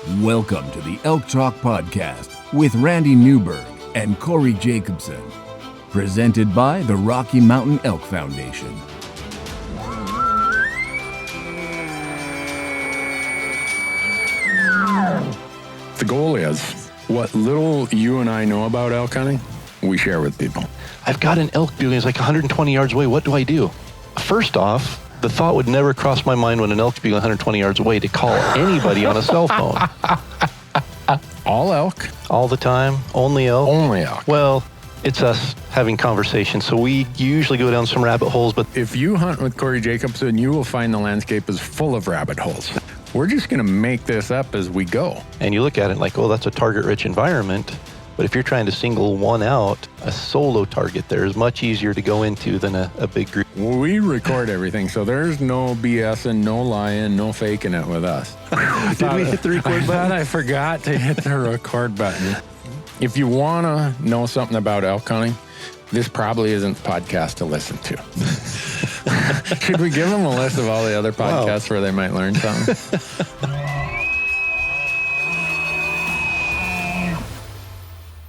Welcome to the Elktalk podcast with Randy Newberg and Corey Jacobson, presented by the Rocky Mountain Elk Foundation. The goal is, what little you and I know about elk hunting, we share with people. I've got an elk bugle, it's like 120 yards away. What do I do? First off, the thought would never cross my mind when an elk's bugle 120 yards away to call anybody on a cell phone. All elk? All the time? Only elk? Only elk. Well, it's us having conversations, so we usually go down some rabbit holes, but If you hunt with Corey Jacobson, you will find the landscape is full of rabbit holes. We're just going to make this up as we go. and you look at it like, oh, that's a target-rich environment. But if you're trying to single one out, a solo target there is much easier to go into than a big group. We record everything, so there's no BSing, no lying, no faking it with us. Did we hit the record I button? thought I forgot to hit the record button. If you want to know something about elk hunting, this probably isn't the podcast to listen to. Should we give them a list of all the other podcasts where they might learn something?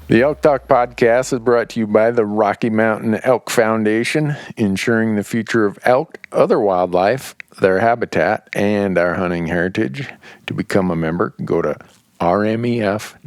The Elktalk podcast is brought to you by the Rocky Mountain Elk Foundation, ensuring the future of elk, other wildlife, their habitat, and our hunting heritage. To become a member, go to rmef.org.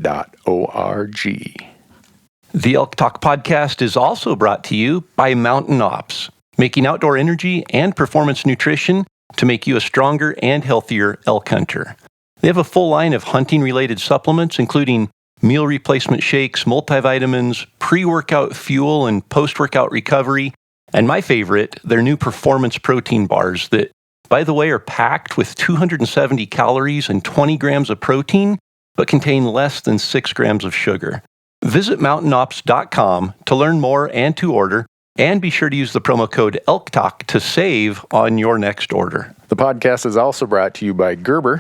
The Elktalk podcast is also brought to you by Mountain Ops, making outdoor energy and performance nutrition to make you a stronger and healthier elk hunter. They have a full line of hunting-related supplements, including meal replacement shakes, multivitamins, pre-workout fuel, and post-workout recovery. And my favorite, their new performance protein bars that, by the way, are packed with 270 calories and 20 grams of protein, but contain less than 6 grams of sugar. Visit mountainops.com to learn more and to order, and be sure to use the promo code ELKTALK to save on your next order. The podcast is also brought to you by Gerber.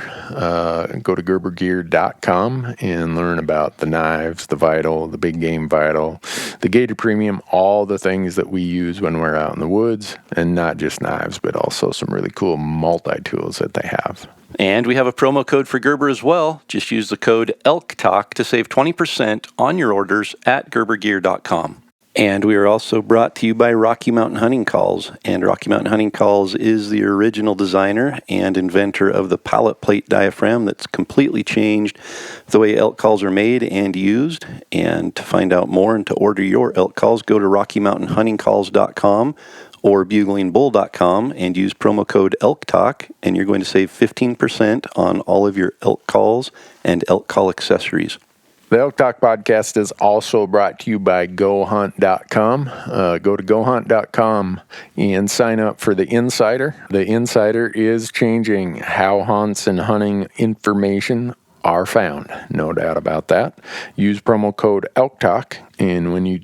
Go to gerbergear.com and learn about the knives, the Vital, the Big Game Vital, the Gator Premium, all the things that we use when we're out in the woods, and not just knives, but also some really cool multi-tools that they have. And we have a promo code for Gerber as well. Just use the code ELKTALK to save 20% on your orders at gerbergear.com. And we are also brought to you by Rocky Mountain Hunting Calls. And Rocky Mountain Hunting Calls is the original designer and inventor of the pallet plate diaphragm that's completely changed the way elk calls are made and used. And to find out more and to order your elk calls, go to RockyMountainHuntingCalls.com or buglingbull.com and use promo code ELKTALK, and you're going to save 15% on all of your elk calls and elk call accessories. The Elktalk podcast is also brought to you by GoHunt.com. Go to GoHunt.com and sign up for the Insider. The Insider is changing how hunts and hunting information are found. No doubt about that. Use promo code ELKTALK, and when you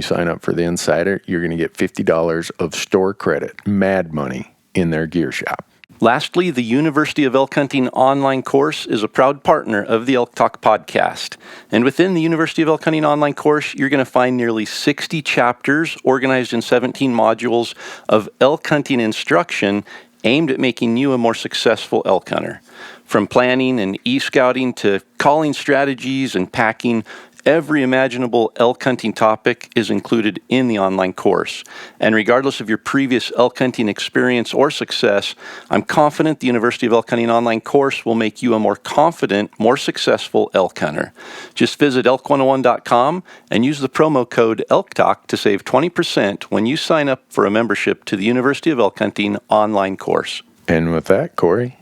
sign up for the Insider, you're going to get $50 of store credit, mad money, in their gear shop. Lastly, the University of Elk Hunting online course is a proud partner of the Elktalk podcast. And within the University of Elk Hunting online course, you're going to find nearly 60 chapters organized in 17 modules of elk hunting instruction aimed at making you a more successful elk hunter. From planning and e-scouting to calling strategies and packing, every imaginable elk hunting topic is included in the online course. And regardless of your previous elk hunting experience or success, I'm confident the University of Elk Hunting online course will make you a more confident, more successful elk hunter. Just visit elk101.com and use the promo code ELKTALK to save 20% when you sign up for a membership to the University of Elk Hunting online course. And with that, Corey,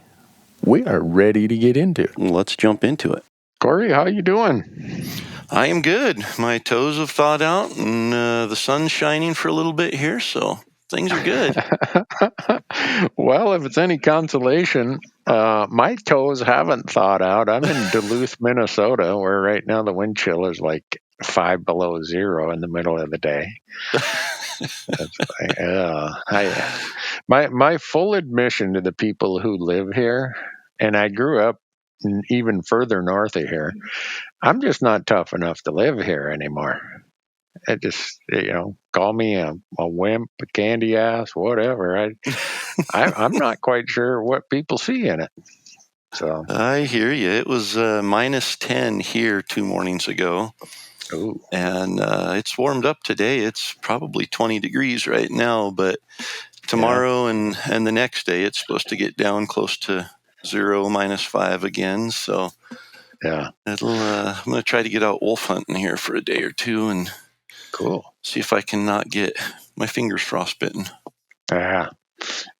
we are ready to get into it. Let's jump into it. Corey, how you doing? I am good. My toes have thawed out, and the sun's shining for a little bit here, so things are good. Well, if it's any consolation, my toes haven't thawed out. I'm in Duluth, Minnesota, where right now the wind chill is like 5 below zero in the middle of the day. My full admission to the people who live here, and I grew up even further north of here, I'm just not tough enough to live here anymore. I just, call me a wimp, a candy ass, whatever. I'm not quite sure what people see in it. So I hear you. It was minus 10 here 2 mornings ago. ooh. And it's warmed up today. It's probably 20 degrees right now, but tomorrow and the next day, it's supposed to get down close to 0, -5 again. So Yeah. I'm going to try to get out wolf hunting here for a day or two and Cool. see if I can not get my fingers frostbitten. Yeah.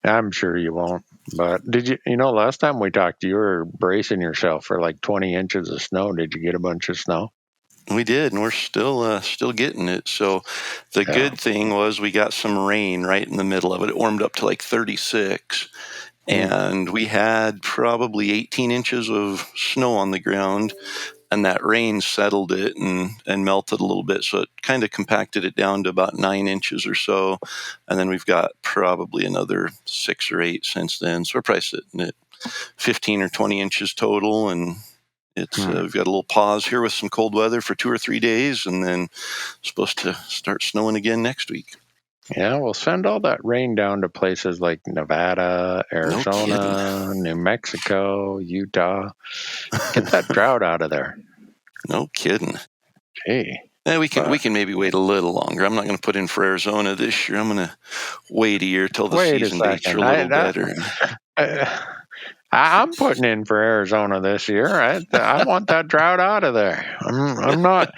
I'm sure you won't. But did you know, last time we talked, you were bracing yourself for like 20 inches of snow. Did you get a bunch of snow? We did, and we're still getting it. So the good thing was we got some rain right in the middle of it. It warmed up to like 36, and we had probably 18 inches of snow on the ground, and that rain settled it and melted a little bit. So it kind of compacted it down to about 9 inches or so, and then we've got probably another 6 or 8 since then. So we're probably sitting at 15 or 20 inches total, and we've got a little pause here with some cold weather for 2 or 3 days, and then supposed to start snowing again next week. Yeah, we'll send all that rain down to places like Nevada, Arizona, New Mexico, Utah. Get that drought out of there. No kidding. Gee. Yeah, we can maybe wait a little longer. I'm not going to put in for Arizona this year. I'm going to wait a year till the season dates are a little better. I'm putting in for Arizona this year. I want that drought out of there. I'm not.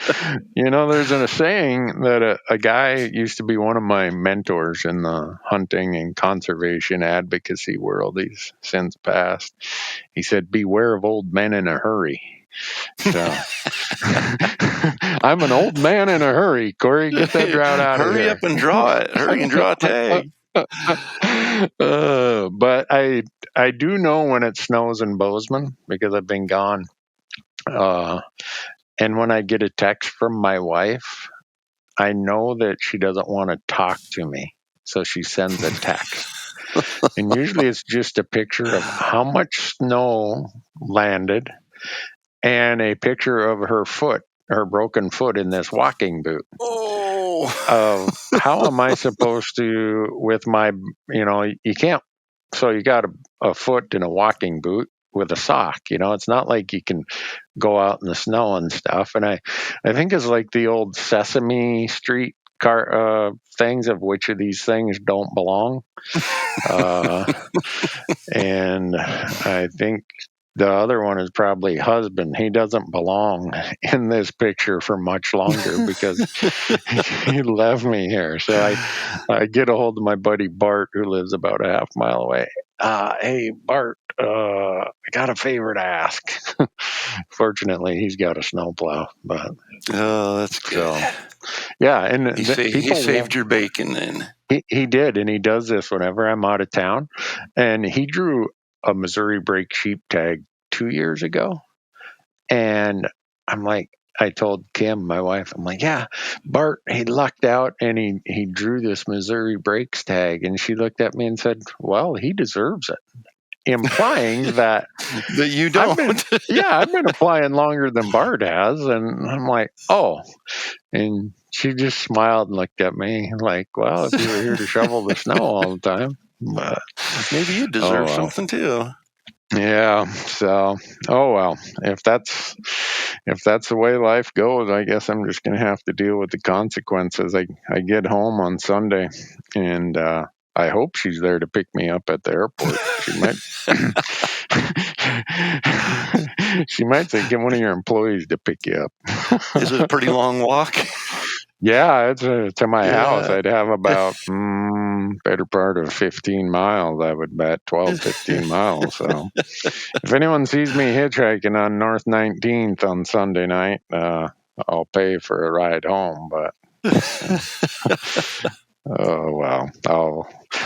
There's a saying that a guy used to be one of my mentors in the hunting and conservation advocacy world. He's since passed. He said, "Beware of old men in a hurry." So I'm an old man in a hurry. Corey, get that drought out of here. Hurry up and draw it. Hurry and draw a tag. But I do know when it snows in Bozeman because I've been gone. And when I get a text from my wife, I know that she doesn't want to talk to me. So she sends a text. And usually it's just a picture of how much snow landed and a picture of her broken foot in this walking boot. Oh. How am I supposed to, with my, you can't, so you got a foot in a walking boot with a sock, it's not like you can go out in the snow and stuff. And I think it's like the old Sesame Street car things of which of these things don't belong. And I think the other one is probably husband. He doesn't belong in this picture for much longer because he left me here. So I get a hold of my buddy Bart, who lives about a half mile away. Hey, Bart, I got a favor to ask. Fortunately, he's got a snowplow. But that's good. So, yeah, and he saved your bacon then. He did, and he does this whenever I'm out of town. And he drew a Missouri break sheep tag 2 years ago. And I'm like, I told Kim, my wife, I'm like, yeah, Bart, he lucked out and he drew this Missouri breaks tag. And she looked at me and said, well, he deserves it. Implying that you don't. I've been applying longer than Bart has. And I'm like, oh. And she just smiled and looked at me like, well, if you were here to shovel the snow all the time. But maybe you deserve something too. Yeah. So, well, if that's the way life goes, I guess I'm just going to have to deal with the consequences. I get home on Sunday, and I hope she's there to pick me up at the airport. She might say, get one of your employees to pick you up. Is it a pretty long walk? Yeah, it's to my house. I'd have about better part of 15 miles, I would bet, 12, 15 miles. So if anyone sees me hitchhiking on North 19th on Sunday night, I'll pay for a ride home. But oh, well,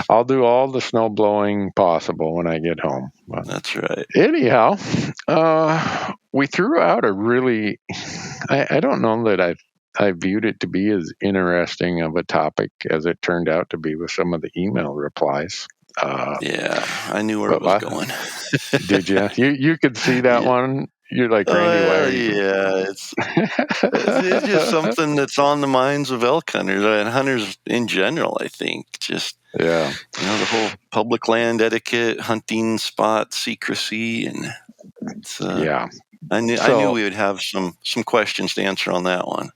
I'll do all the snow blowing possible when I get home. But that's right. Anyhow, we threw out a really, I don't know that I viewed it to be as interesting of a topic as it turned out to be with some of the email replies. Yeah, I knew where it was going. Did you? You could see that one? You're like, Randy, why are you? Yeah, it's just something that's on the minds of elk hunters and hunters in general, I think. Just, the whole public land etiquette, hunting spot secrecy, and Yeah. I knew we would have some questions to answer on that one.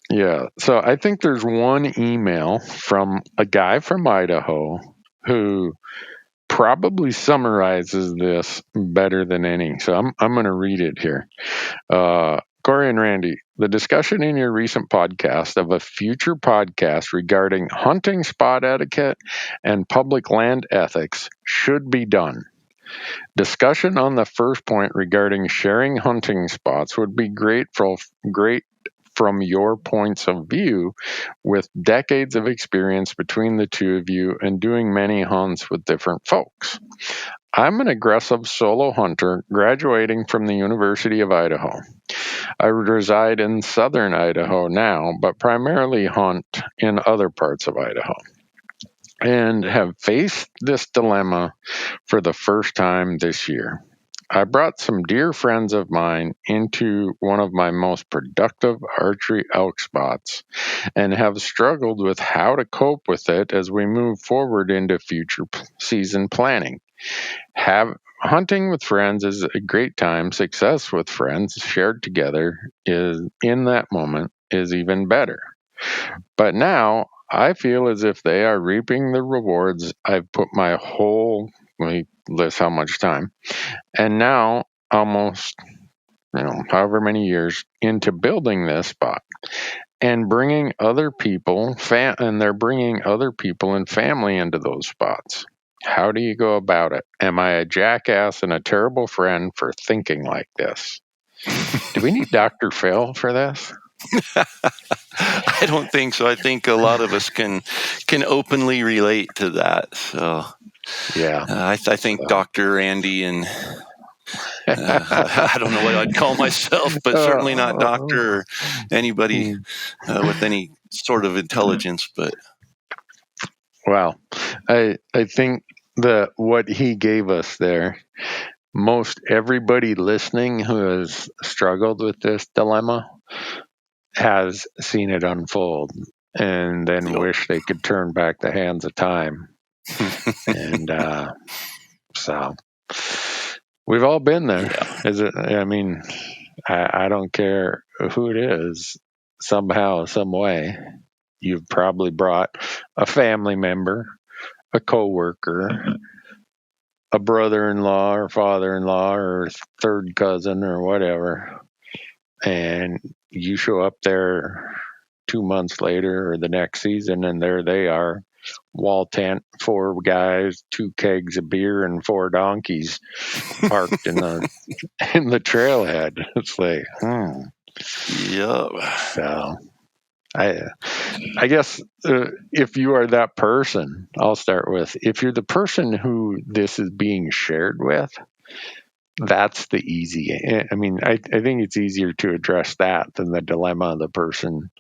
Yeah. So I think there's one email from a guy from Idaho who probably summarizes this better than any. So I'm going to read it here. Corey and Randy, the discussion in your recent podcast of a future podcast regarding hunting spot etiquette and public land ethics should be done. Discussion on the first point regarding sharing hunting spots would be great from your points of view, with decades of experience between the two of you and doing many hunts with different folks. I'm an aggressive solo hunter graduating from the University of Idaho. I reside in southern Idaho now, but primarily hunt in other parts of Idaho, and have faced this dilemma for the first time this year. I brought some dear friends of mine into one of my most productive archery elk spots and have struggled with how to cope with it as we move forward into future season planning. Hunting with friends is a great time. Success with friends shared together is in that moment is even better. But now I feel as if they are reaping the rewards I've put my whole, list how much time, and now almost, however many years into building this spot and bringing other people, and they're bringing other people and family into those spots. How do you go about it? Am I a jackass and a terrible friend for thinking like this? Do we need Dr. Phil for this? I don't think so. I think a lot of us can openly relate to that. So yeah, I think Dr. Andy and I don't know what I'd call myself, but certainly not doctor or anybody with any sort of intelligence. But well, I think that what he gave us there, most everybody listening who has struggled with this dilemma has seen it unfold and then wish they could turn back the hands of time. And so we've all been there. Yeah. I don't care who it is, somehow, some way, you've probably brought a family member, a coworker, a brother-in-law or father-in-law or third cousin or whatever, and you show up there 2 months later or the next season, and there they are, wall tent, 4 guys, 2 kegs of beer, and 4 donkeys parked in the trailhead. It's like, yeah. So I guess if you are that person, I'll start with, if you're the person who this is being shared with, that's the easy. I think it's easier to address that than the dilemma of the person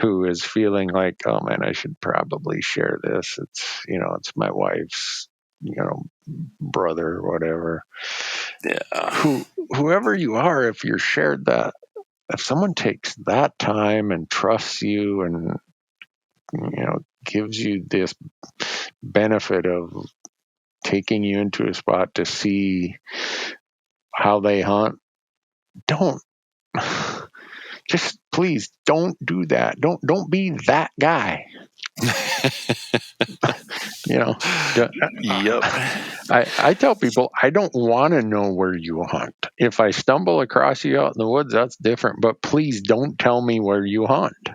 who is feeling like, oh man, I should probably share this. It's my wife's, brother or whatever. Yeah. Whoever you are, if you're shared that, if someone takes that time and trusts you and, gives you this benefit of taking you into a spot to see how they hunt, please don't do that. Don't be that guy. Yep. I tell people I don't want to know where you hunt. If I stumble across you out in the woods, that's different. But please don't tell me where you hunt.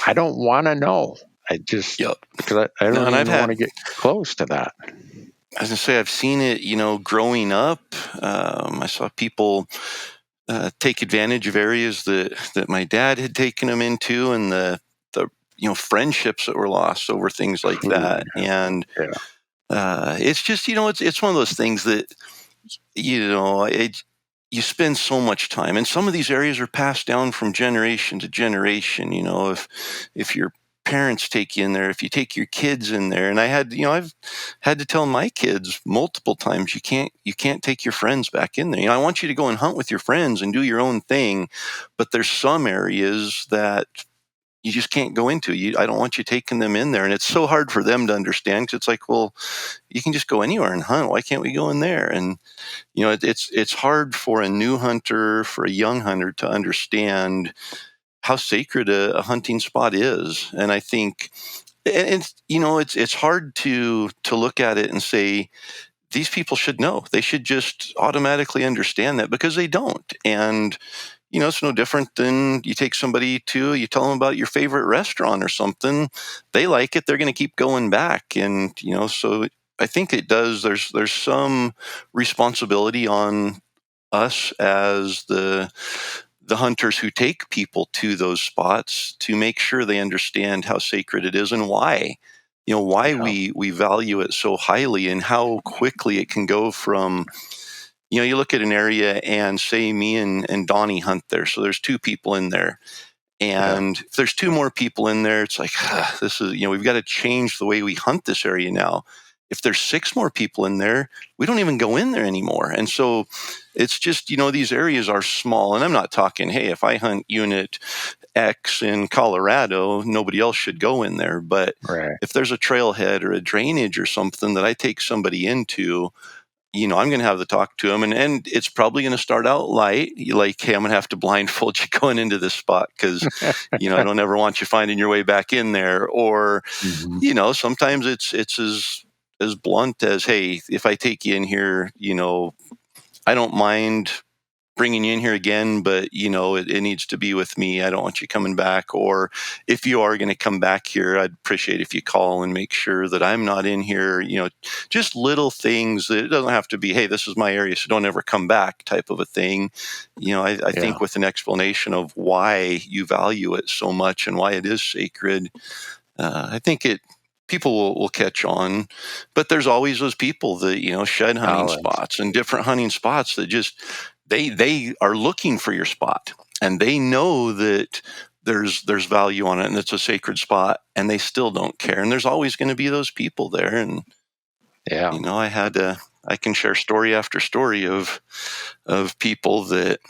I don't want to know. Because I don't even want to get close to that. I was going to say, I've seen it, growing up. I saw people take advantage of areas that my dad had taken them into, and the friendships that were lost over things like that. And it's just, it's one of those things that, you spend so much time, and some of these areas are passed down from generation to generation. If your parents take you in there, if you take your kids in there, and I've had to tell my kids multiple times, you can't take your friends back in there. I want you to go and hunt with your friends and do your own thing, but there's some areas that you just can't go into. I don't want you taking them in there. And it's so hard for them to understand, because it's like, well, you can just go anywhere and hunt. Why can't we go in there? And, it's hard for a new hunter, for a young hunter, to understand how sacred a hunting spot is. And I think, it's hard to look at it and say, these people should know. They should just automatically understand that, because they don't. And, it's no different than you take somebody you tell them about your favorite restaurant or something. They like it. They're going to keep going back. And, so I think it does. There's some responsibility on us as the hunters who take people to those spots, to make sure they understand how sacred it is, and why. We value it so highly, and how quickly it can go from, you look at an area and say me and Donnie hunt there. So there's 2 people in there. And if there's 2 more people in there, it's like, this is, we've got to change the way we hunt this area now. If there's 6 more people in there, we don't even go in there anymore. And so it's just, these areas are small. And I'm not talking, hey, if I hunt unit X in Colorado, nobody else should go in there. But if there's a trailhead or a drainage or something that I take somebody into, I'm going to have to talk to them, and it's probably going to start out light. Like, hey, I'm going to have to blindfold you going into this spot, because, I don't ever want you finding your way back in there. Or, sometimes it's as blunt as, hey, if I take you in here, I don't mind bringing you in here again, but, it needs to be with me. I don't want you coming back. Or if you are going to come back here, I'd appreciate if you call and make sure that I'm not in here. Just little things. That it doesn't have to be, hey, this is my area, so don't ever come back, type of a thing. I think with an explanation of why you value it so much and why it is sacred, I think people will catch on. But there's always those people that, shed hunting spots and different hunting spots that just, they are looking for your spot, and they know that there's value on it, and it's a sacred spot, and they still don't care. And there's always going to be those people there. And I can share story after story of people that,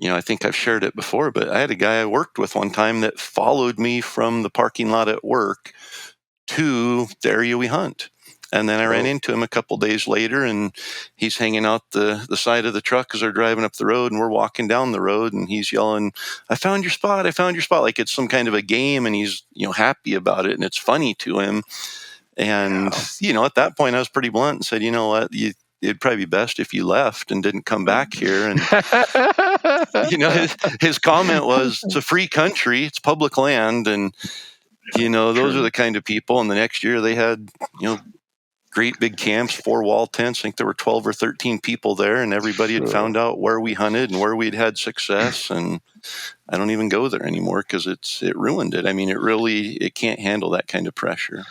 I think I've shared it before, but I had a guy I worked with one time that followed me from the parking lot at work to the area we hunt. And then I ran into him a couple days later, and he's hanging out the side of the truck as they're driving up the road, and we're walking down the road, and he's yelling, I found your spot. Like it's some kind of a game, and he's, happy about it, and it's funny to him. And, at that point I was pretty blunt and said, you know what, it'd probably be best if you left and didn't come back here. And, his comment was, it's a free country, it's public land. And, those are the kind of people. And the next year they had, great big camps, 4-wall tents. I think there were 12 or 13 people there, and everybody had found out where we hunted and where we'd had success. And I don't even go there anymore, because it ruined it. I mean, it can't handle that kind of pressure.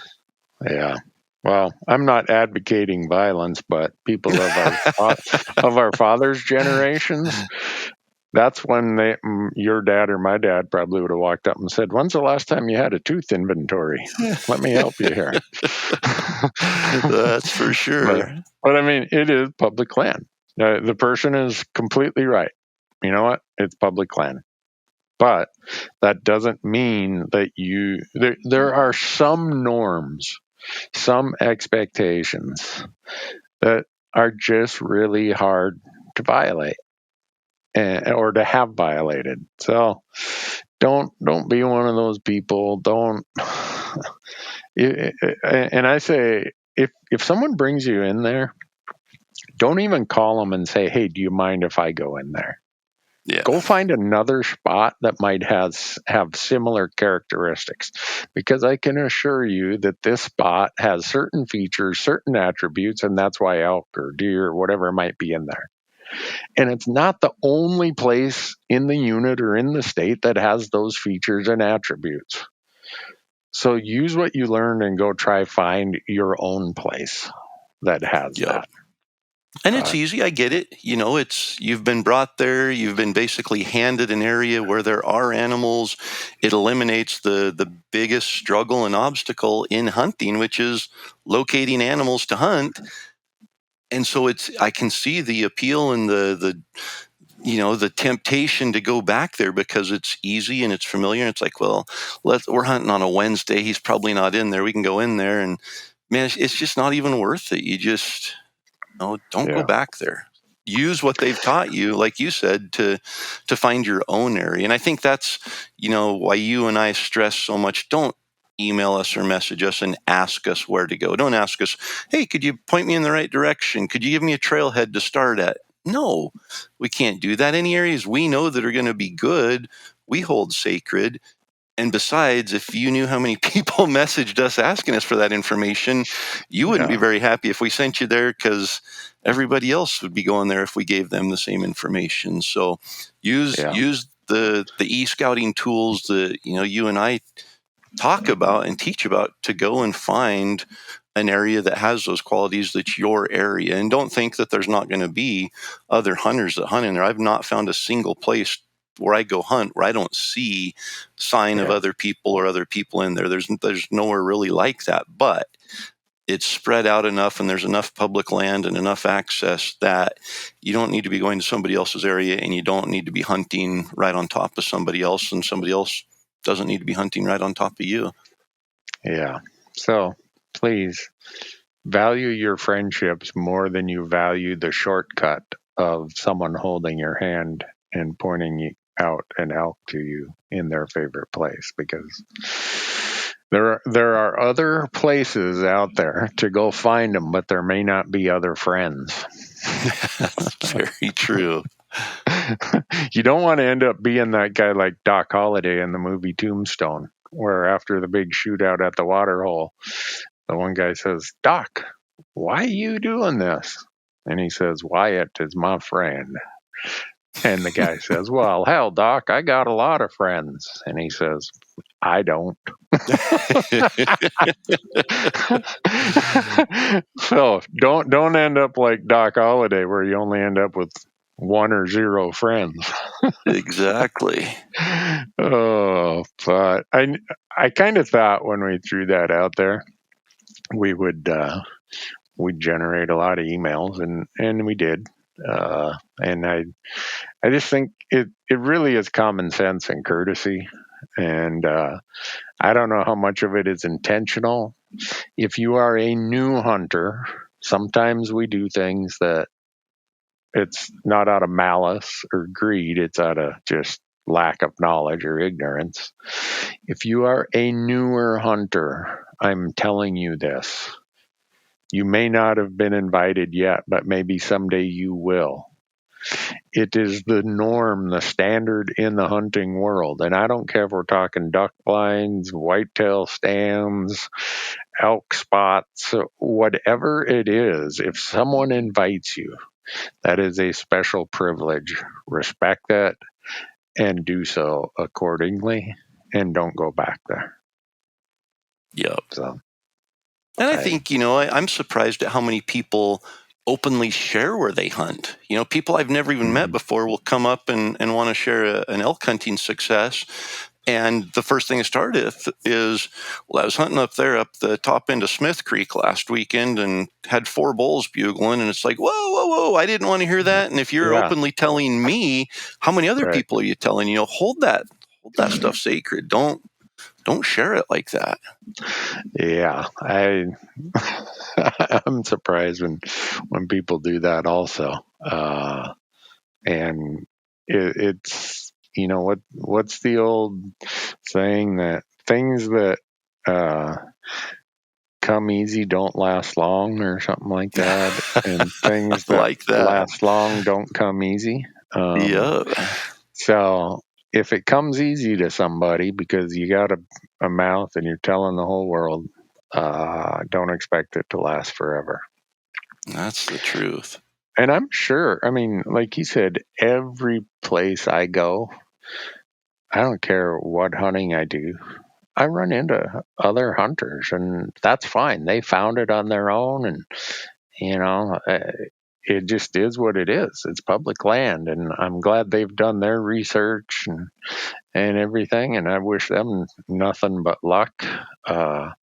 Yeah. Well, I'm not advocating violence, but people of our father's generations, that's when your dad or my dad probably would have walked up and said, when's the last time you had a tooth inventory? Let me help you here. That's for sure. But I mean, it is public land. The person is completely right. You know what? It's public land. But that doesn't mean that there are some norms, some expectations that are just really hard to violate. Or to have violated. So don't be one of those people. Don't. And I say, if someone brings you in there, don't even call them and say, hey, do you mind if I go in there? Yeah. Go find another spot that might have similar characteristics, because I can assure you that this spot has certain features, certain attributes, and that's why elk or deer or whatever might be in there. And it's not the only place in the unit or in the state that has those features and attributes. So use what you learned and go try find your own place that has that. And it's easy. I get it. You've been brought there. You've been basically handed an area where there are animals. It eliminates the biggest struggle and obstacle in hunting, which is locating animals to hunt. And so I can see the appeal and the the temptation to go back there because it's easy and it's familiar. And it's like, well, we're hunting on a Wednesday. He's probably not in there. We can go in there, and man, it's just not even worth it. You just don't go back there. Use what they've taught you, like you said, to find your own area. And I think that's why you and I stress so much. Don't email us or message us and ask us where to go. Don't ask us, hey, could you point me in the right direction? Could you give me a trailhead to start at? No, we can't do that. Any areas we know that are going to be good, we hold sacred. And besides, if you knew how many people messaged us asking us for that information, you wouldn't be very happy if we sent you there, because everybody else would be going there if we gave them the same information. So use the e-scouting tools that you and I talk about and teach about to go and find an area that has those qualities that's your area. And don't think that there's not going to be other hunters that hunt in there. I've not found a single place where I go hunt where I don't see sign of other people or other people in there. There's nowhere really like that, but it's spread out enough and there's enough public land and enough access that you don't need to be going to somebody else's area, and you don't need to be hunting right on top of somebody else, and somebody else doesn't need to be hunting right on top of you. Yeah. So please value your friendships more than you value the shortcut of someone holding your hand and pointing out an elk to you in their favorite place, because there are other places out there to go find them, but there may not be other friends. That's very true. You don't want to end up being that guy like Doc Holliday in the movie Tombstone, where after the big shootout at the water hole, the one guy says, "Doc, why are you doing this?" And he says, "Wyatt is my friend." And the guy says, "Well, hell, Doc, I got a lot of friends." And he says, "I don't." So don't end up like Doc Holliday, where you only end up with one or zero friends. Exactly. Oh, but I kind of thought when we threw that out there, we would we'd generate a lot of emails, and we did. And I just think it really is common sense and courtesy. And I don't know how much of it is intentional. If you are a new hunter, sometimes we do things that it's not out of malice or greed, it's out of just lack of knowledge or ignorance. If you are a newer hunter, I'm telling you this. You may not have been invited yet, but maybe someday you will. It is the norm, the standard in the hunting world. And I don't care if we're talking duck blinds, whitetail stands, elk spots, whatever it is. If someone invites you, that is a special privilege. Respect that and do so accordingly, and don't go back there. Yep. So, and I think, I'm surprised at how many people openly share where they hunt. People I've never even met before will come up and want to share an elk hunting success. And the first thing I started with is, well, I was hunting up there up the top end of Smith Creek last weekend and had 4 bulls bugling. And it's like, whoa, I didn't want to hear that. And if you're openly telling me, how many other people are you telling? Hold that stuff sacred. Don't share it like that. Yeah, I'm surprised when people do that also. And it's what's the old saying that things that come easy don't last long, or something like that, and things that, like that last long don't come easy. So if it comes easy to somebody because you got a mouth and you're telling the whole world, don't expect it to last forever. That's the truth. And I'm sure, like you said, every place I go, I don't care what hunting I do, I run into other hunters, and that's fine. They found it on their own, and it just is what it is. It's public land, and I'm glad they've done their research and everything, and I wish them nothing but luck. But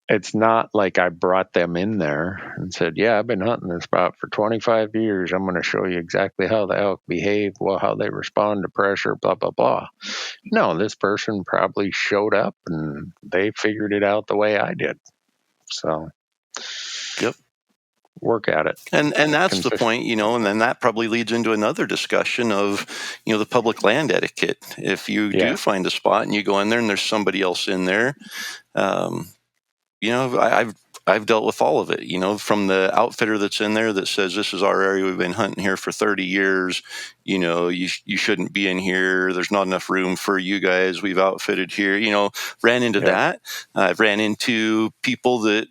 it's not like I brought them in there and said, yeah, I've been hunting this spot for 25 years. I'm going to show you exactly how the elk behave, well, how they respond to pressure, blah, blah, blah. No, this person probably showed up and they figured it out the way I did. So, Yep. work at it. And that's the point, and then that probably leads into another discussion of, the public land etiquette. If you do find a spot and you go in there and there's somebody else in there, I've dealt with all of it, from the outfitter that's in there that says, this is our area, we've been hunting here for 30 years, you shouldn't be in here, there's not enough room for you guys, we've outfitted here, ran into that. I've ran into people that,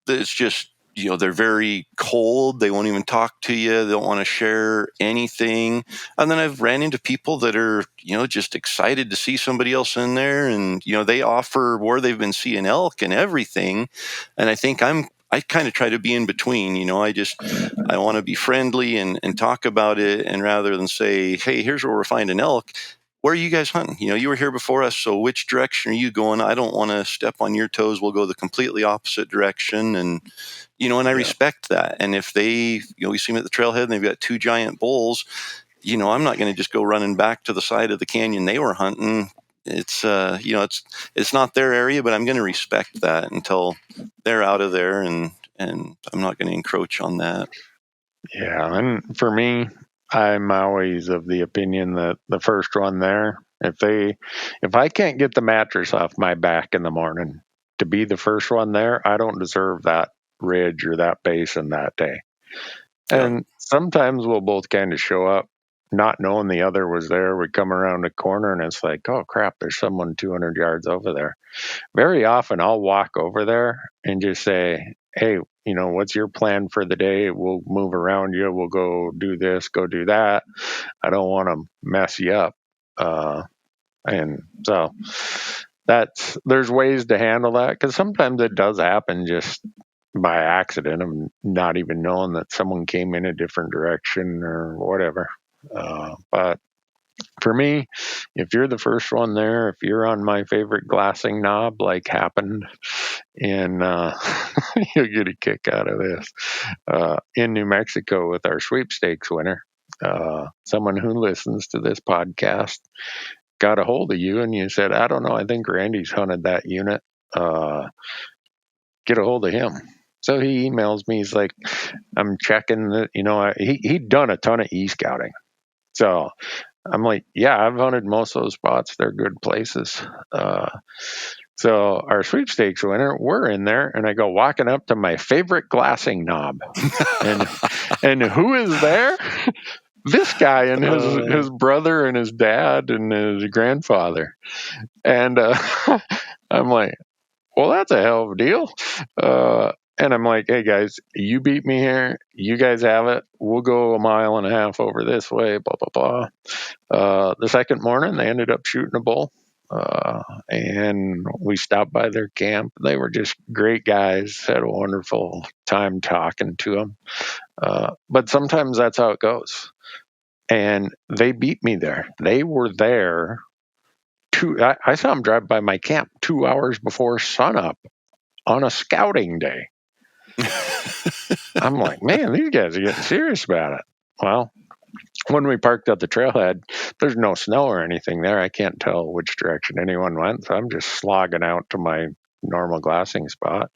that's just, they're very cold. They won't even talk to you. They don't want to share anything. And then I've ran into people that are, just excited to see somebody else in there. And, they offer where they've been seeing elk and everything. And I think I kind of try to be in between, I want to be friendly and talk about it. And rather than say, hey, here's where we're finding elk, where are you guys hunting? You were here before us, so which direction are you going? I don't want to step on your toes. We'll go the completely opposite direction. And, and I respect that. And if they, we see them at the trailhead and they've got two giant bulls, I'm not going to just go running back to the side of the canyon they were hunting. It's, it's not their area, but I'm going to respect that until they're out of there, and I'm not going to encroach on that. Yeah, and for me, I'm always of the opinion that the first one there, if I can't get the mattress off my back in the morning to be the first one there, I don't deserve that ridge or that basin that day. Yeah. And sometimes we'll both kind of show up not knowing the other was there. We come around the corner and it's like, oh crap, there's someone 200 yards over there. Very often I'll walk over there and just say, hey, what's your plan for the day? We'll move around you. We'll go do this, go do that. I don't want to mess you up. And so there's ways to handle that, because sometimes it does happen just by accident. I'm not even knowing that someone came in a different direction or whatever. But for me, if you're the first one there, if you're on my favorite glassing knob, like happened in, you'll get a kick out of this, in New Mexico with our Sweepstakes winner, someone who listens to this podcast got a hold of you and you said, I don't know, I think Randy's hunted that unit. Get a hold of him. So he emails me. He's like, I'm checking he'd done a ton of e-scouting. So I'm like, yeah, I've hunted most of those spots. They're good places. So our Sweepstakes winner, we're in there, and I go walking up to my favorite glassing knob. and who is there? This guy and his brother and his dad and his grandfather. And I'm like, well, that's a hell of a deal. And I'm like, hey, guys, you beat me here. You guys have it. We'll go 1.5 miles over this way, blah, blah, blah. The second morning, they ended up shooting a bull. And we stopped by their camp. They were just great guys. Had a wonderful time talking to them. But sometimes that's how it goes. And they beat me there. They were there. I saw them drive by my camp 2 hours before sunup on a scouting day. I'm like, man, these guys are getting serious about it. Well, when we parked at the trailhead, there's no snow or anything there. I can't tell which direction anyone went. So I'm just slogging out to my normal glassing spot.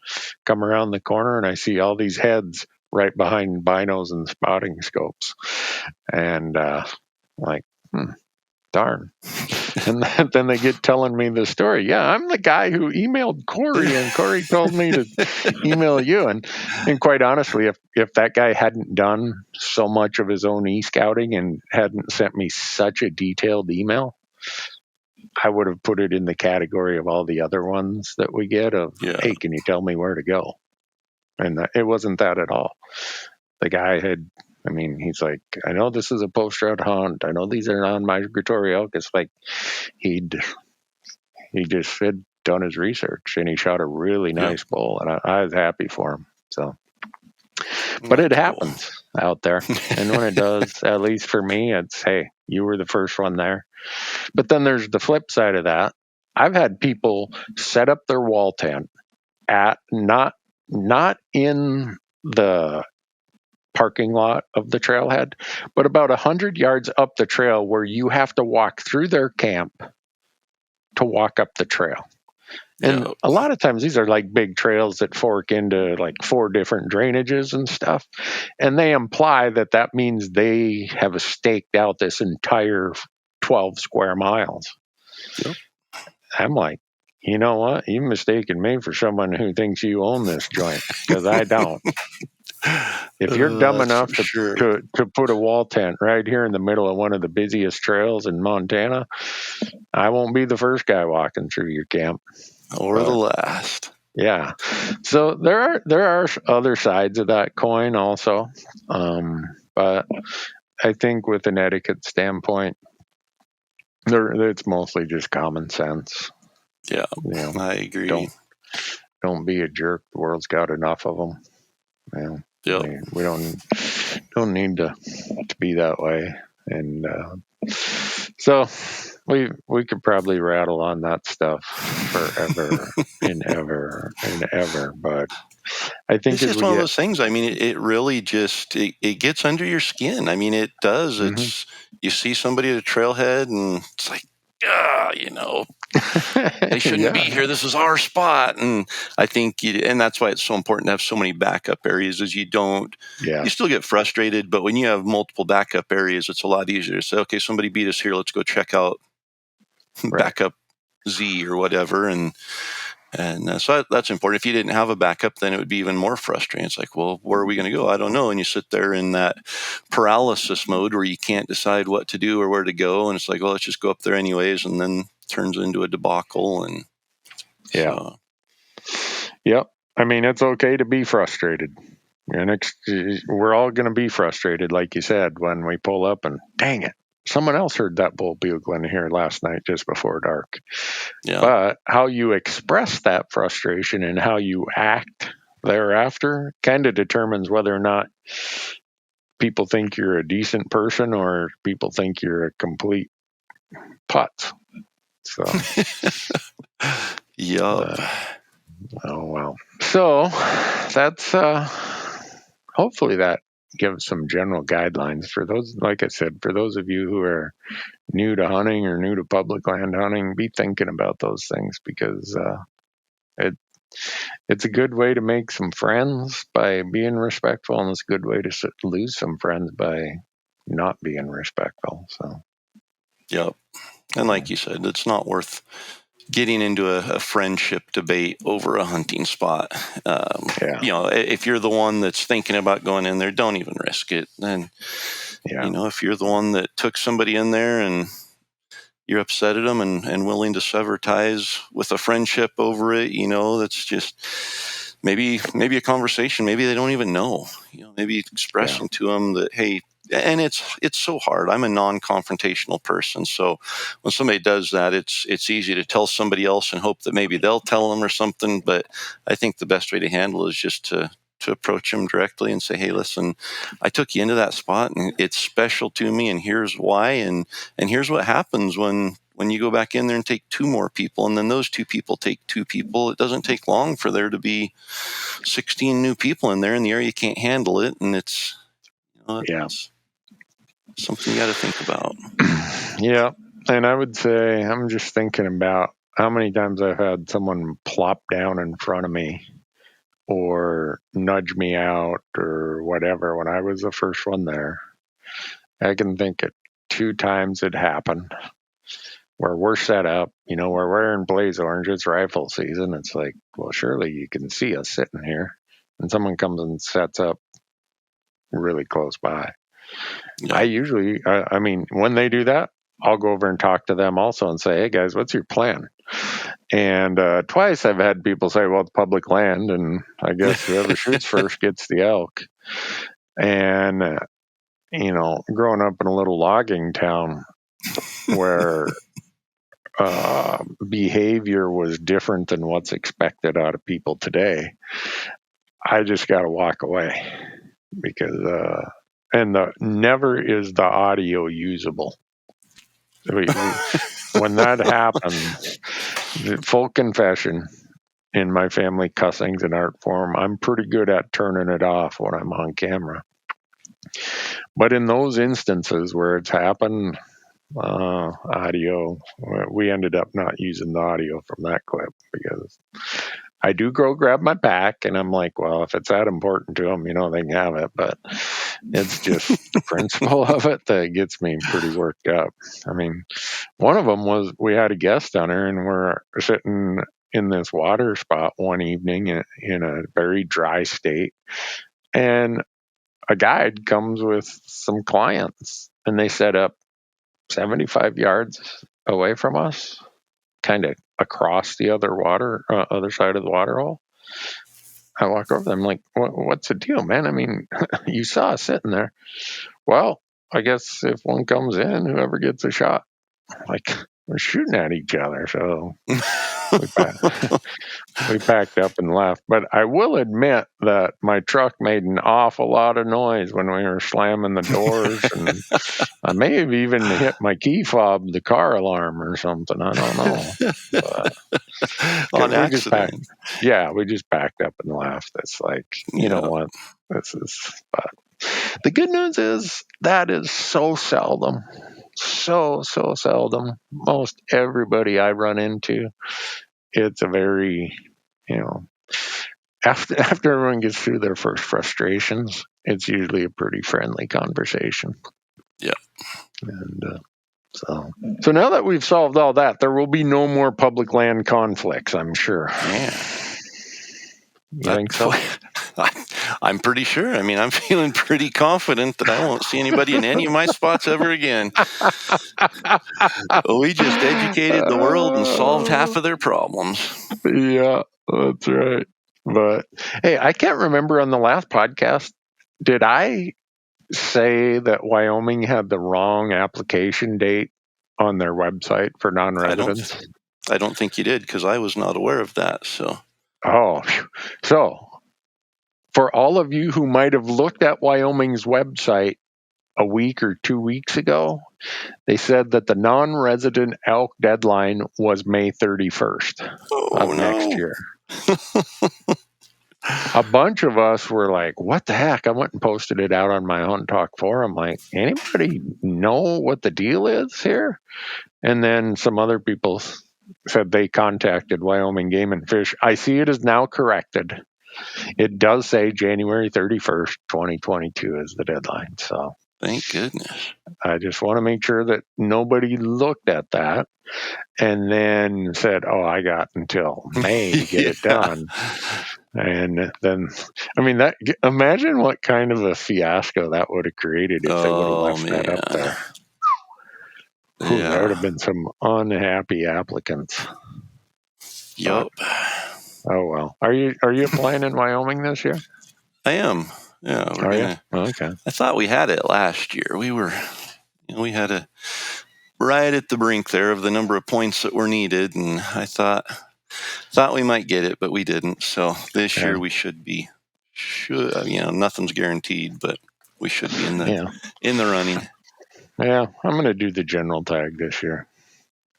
Come around the corner and I see all these heads right behind binos and spotting scopes. And like, darn. And then they get telling me the story. Yeah, I'm the guy who emailed Corey, and Corey told me to email you. And quite honestly, if that guy hadn't done so much of his own e-scouting and hadn't sent me such a detailed email, I would have put it in the category of all the other ones that we get of, hey, can you tell me where to go? And it wasn't that at all. The guy he's like, I know this is a post-route hunt. I know these are non-migratory elk. It's like he just had done his research, and he shot a really nice bull, and I was happy for him. So, but it happens out there, and when it does, at least for me, it's, hey, you were the first one there. But then there's the flip side of that. I've had people set up their wall tent at not in the parking lot of the trailhead, but about 100 yards up the trail where you have to walk through their camp to walk up the trail. And a lot of times these are like big trails that fork into like 4 different drainages and stuff. And they imply that means they have staked out this entire 12 square miles. Yep. I'm like, you know what? You've mistaken me for someone who thinks you own this joint, because I don't. If you're dumb enough to put a wall tent right here in the middle of one of the busiest trails in Montana, I won't be the first guy walking through your camp. Or the last. Yeah. So there are other sides of that coin also. But I think with an etiquette standpoint, it's mostly just common sense. Yeah, You know, I agree. Don't be a jerk. The world's got enough of them. We don't need to be that way. And so we could probably rattle on that stuff forever and ever and ever. But I think it's just one of those things. I mean, it really just it gets under your skin. I mean, it does. Mm-hmm. It's you see somebody at a trailhead, and it's like, you know, they shouldn't be here. This is our spot. And I think, and that's why it's so important to have so many backup areas. Is you still get frustrated, but when you have multiple backup areas, it's a lot easier to say, okay, somebody beat us here. Let's go check out backup Z or whatever. And so that's important. If you didn't have a backup, then it would be even more frustrating. It's like, well, where are we going to go? I don't know. And you sit there in that paralysis mode where you can't decide what to do or where to go. And it's like, well, let's just go up there anyways. And then it turns into a debacle. And Yep. I mean, it's okay to be frustrated. And we're all going to be frustrated, like you said, when we pull up and dang it, someone else heard that bull bugling here last night just before dark. Yeah. But how you express that frustration and how you act thereafter kind of determines whether or not people think you're a decent person or people think you're a complete putz. So, yup. Oh, well. So that's hopefully that gives some general guidelines for those, like I said, for those of you who are new to hunting or new to public land hunting, be thinking about those things, because it's a good way to make some friends by being respectful, and it's a good way to lose some friends by not being respectful. So, yep. And like you said, it's not worth getting into a friendship debate over a hunting spot. You know, if you're the one that's thinking about going in there, don't even risk it. And, you know, if you're the one that took somebody in there and you're upset at them and willing to sever ties with a friendship over it, you know, that's just maybe a conversation. Maybe they don't even know, you know, maybe expressing to them that, hey, and it's so hard. I'm a non-confrontational person, so when somebody does that, it's easy to tell somebody else and hope that maybe they'll tell them or something. But I think the best way to handle it is just to approach them directly and say, hey, listen, I took you into that spot and it's special to me, and here's why, and here's what happens when you go back in there and take 2 more people, and then those 2 people take 2 people. It doesn't take long for there to be 16 new people in there in the area. You can't handle it, and it's, you know, it's something you got to think about. Yeah. And I would say, I'm just thinking about how many times I've had someone plop down in front of me or nudge me out or whatever when I was the first one there. I can think of 2 times it happened where we're set up, you know, we're wearing blaze orange, it's rifle season. It's like, well, surely you can see us sitting here. And someone comes and sets up really close by. Yeah. I mean, when they do that, I'll go over and talk to them also and say, hey guys, what's your plan? And twice I've had people say, well, it's public land, and I guess whoever shoots first gets the elk. And, you know, growing up in a little logging town where behavior was different than what's expected out of people today, I just got to walk away because, and never is the audio usable. When that happens, full confession, in my family, cussing's an art form. I'm pretty good at turning it off when I'm on camera. But in those instances where it's happened, audio, we ended up not using the audio from that clip because I do go grab my pack and I'm like, well, if it's that important to them, they can have it. But it's just the principle of it that gets me pretty worked up. I mean, one of them was we had a guest on her and we're sitting in this water spot one evening in a very dry state. And a guide comes with some clients and they set up 75 yards away from us, kind of across the other side of the water hole. I walk over there. I'm like, what's the deal, man? I mean, you saw us sitting there. Well, I guess if one comes in, whoever gets a shot, like we're shooting at each other. So we packed up and left. But I will admit that my truck made an awful lot of noise when we were slamming the doors. And I may have even hit my key fob, the car alarm or something. I don't know. But, on accident. We just packed up and left. It's like, you know what? But the good news is that is so seldom. So seldom. Most everybody I run into, it's a very, after everyone gets through their first frustrations, it's usually a pretty friendly conversation. Yeah. And so now that we've solved all that, there will be no more public land conflicts, I'm sure. Yeah. You think so? I'm pretty sure. I mean, I'm feeling pretty confident that I won't see anybody in any of my spots ever again. We just educated the world and solved half of their problems. Yeah, that's right. But hey, I can't remember on the last podcast, did I say that Wyoming had the wrong application date on their website for non-residents? I don't think you did because I was not aware of that. So for all of you who might have looked at Wyoming's website a week or 2 weeks ago, they said that the non-resident elk deadline was May 31st of next year. A bunch of us were like, what the heck? I went and posted it out on my Hunt Talk forum. Like, anybody know what the deal is here? And then some other people said they contacted Wyoming Game and Fish. I see it is now corrected. It does say January 31st, 2022 is the deadline. So thank goodness. I just want to make sure that nobody looked at that and then said, oh, I got until May to get it done. And then, I mean, imagine what kind of a fiasco that would have created if they would have left that up there. There would have been some unhappy applicants. Yup. Oh well. Are you applying in Wyoming this year? I am. Yeah. Okay. I thought we had it last year. We had right at the brink there of the number of points that were needed, and I thought we might get it, but we didn't. So this year we should be. Nothing's guaranteed, but we should be in the running. Yeah, I'm going to do the general tag this year.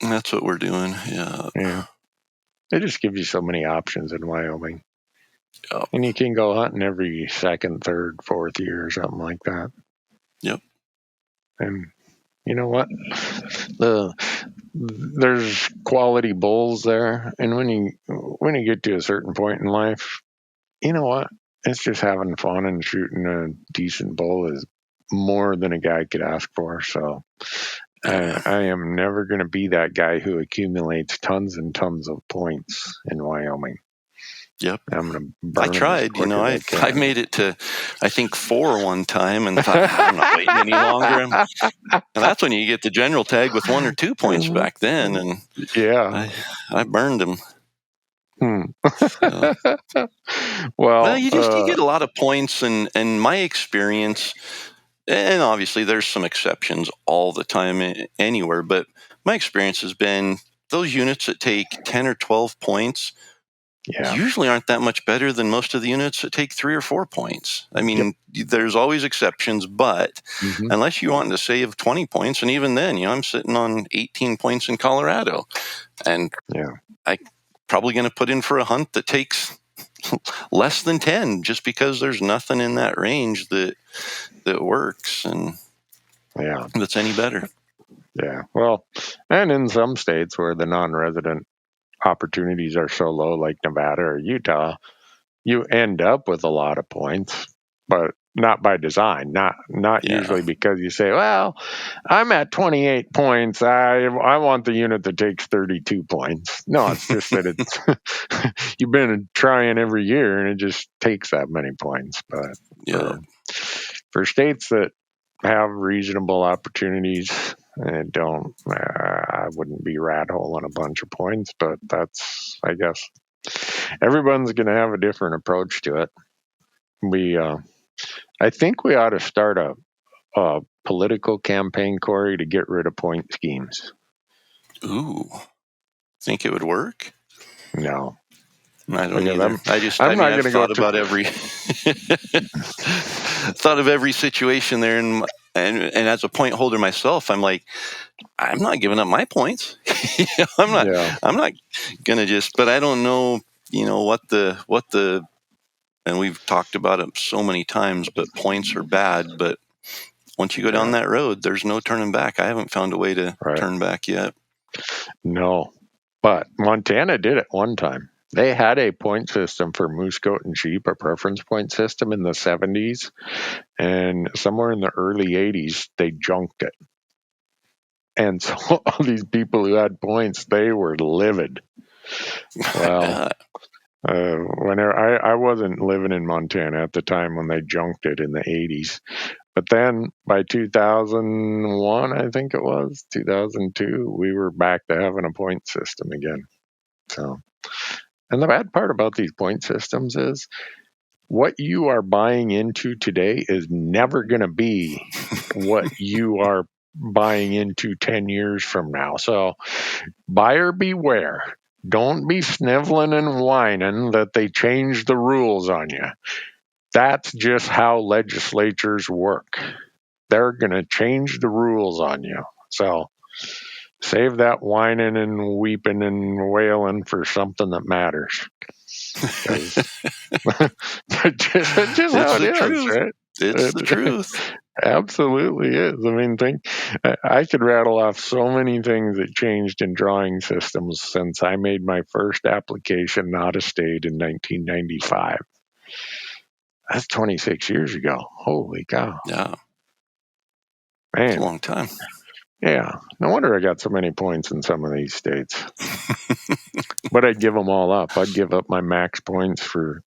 That's what we're doing. Yeah. They just give you so many options in Wyoming. Yep. And you can go hunting every second, third, fourth year or something like that. Yep. And you know what? There's quality bulls there. And when you get to a certain point in life, you know what? It's just having fun, and shooting a decent bull is more than a guy could ask for. So I am never going to be that guy who accumulates tons and tons of points in Wyoming. Yep. I'm going to burn I tried, I made it to, I think 4 one time and thought, I'm not waiting any longer. And that's when you get the general tag with 1 or 2 points back then. And I burned them. So. Well, you get a lot of points, and my experience, and obviously there's some exceptions all the time anywhere, but my experience has been those units that take 10 or 12 points usually aren't that much better than most of the units that take 3 or 4 points. I mean, there's always exceptions, but unless you want to save 20 points, and even then, I'm sitting on 18 points in Colorado, and probably going to put in for a hunt that takes less than 10 just because there's nothing in that range that works and that's any better. Yeah. Well, and in some states where the non-resident opportunities are so low, like Nevada or Utah, you end up with a lot of points, but not by design. Not usually because you say, well, I'm at 28 points. I want the unit that takes 32 points. No, it's just that it's you've been trying every year and it just takes that many points. But for states that have reasonable opportunities and I wouldn't be rat holing a bunch of points, but that's, I guess, everyone's going to have a different approach to it. I think we ought to start a political campaign, Corey, to get rid of point schemes. Ooh, think it would work? No. I don't either. I've thought about every thought of every situation there, and as a point holder myself, I'm like, I'm not giving up my points. I'm not gonna just. But I don't know, what the. And we've talked about it so many times, but points are bad. But once you go down that road, there's no turning back. I haven't found a way to turn back yet. No, but Montana did it one time. They had a point system for moose, goat, and sheep, a preference point system in the 70s. And somewhere in the early 80s, they junked it. And so all these people who had points, they were livid. Well, whenever I wasn't living in Montana at the time when they junked it in the 80s. But then by 2001, I think it was, 2002, we were back to having a point system again. So, and the bad part about these point systems is what you are buying into today is never going to be what you are buying into 10 years from now. So buyer beware. Don't be sniveling and whining that they changed the rules on you. That's just how legislatures work. They're going to change the rules on you. So save that whining and weeping and wailing for something that matters. That's just how it is, right? It's the truth. Absolutely is. I mean, I could rattle off so many things that changed in drawing systems since I made my first application out of state in 1995. That's 26 years ago. Holy cow. Yeah. Man. It's a long time. Yeah. No wonder I got so many points in some of these states. But I'd give them all up. I'd give up my max points for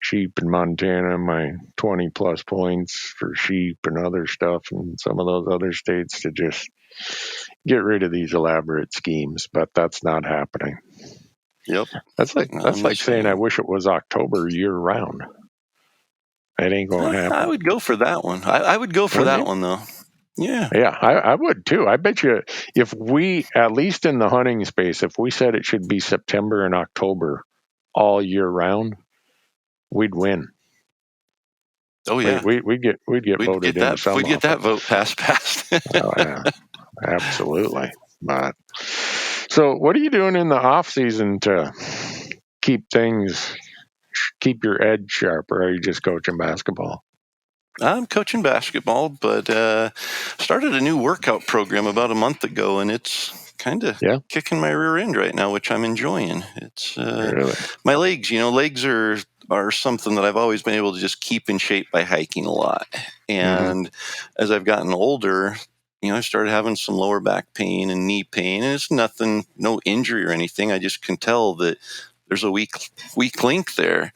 sheep in Montana, my 20 plus points for sheep and other stuff in some of those other states to just get rid of these elaborate schemes. But that's not happening. Yep. That's like saying I wish it was October year round. It ain't going to happen. I would go for that one. I would go for that one, though. Yeah. Yeah, I would too. I bet you if we, at least in the hunting space, if we said it should be September and October all year round, we'd win. Oh yeah, we'd get voted in. We'd get that vote passed. Oh yeah, absolutely. But so, what are you doing in the off season to keep your edge sharp, or are you just coaching basketball? I'm coaching basketball, but started a new workout program about a month ago, and it's kind of kicking my rear end right now, which I'm enjoying. It's really? My legs. Legs are something that I've always been able to just keep in shape by hiking a lot. And as I've gotten older, I started having some lower back pain and knee pain, and it's nothing, no injury or anything. I just can tell that there's a weak link there.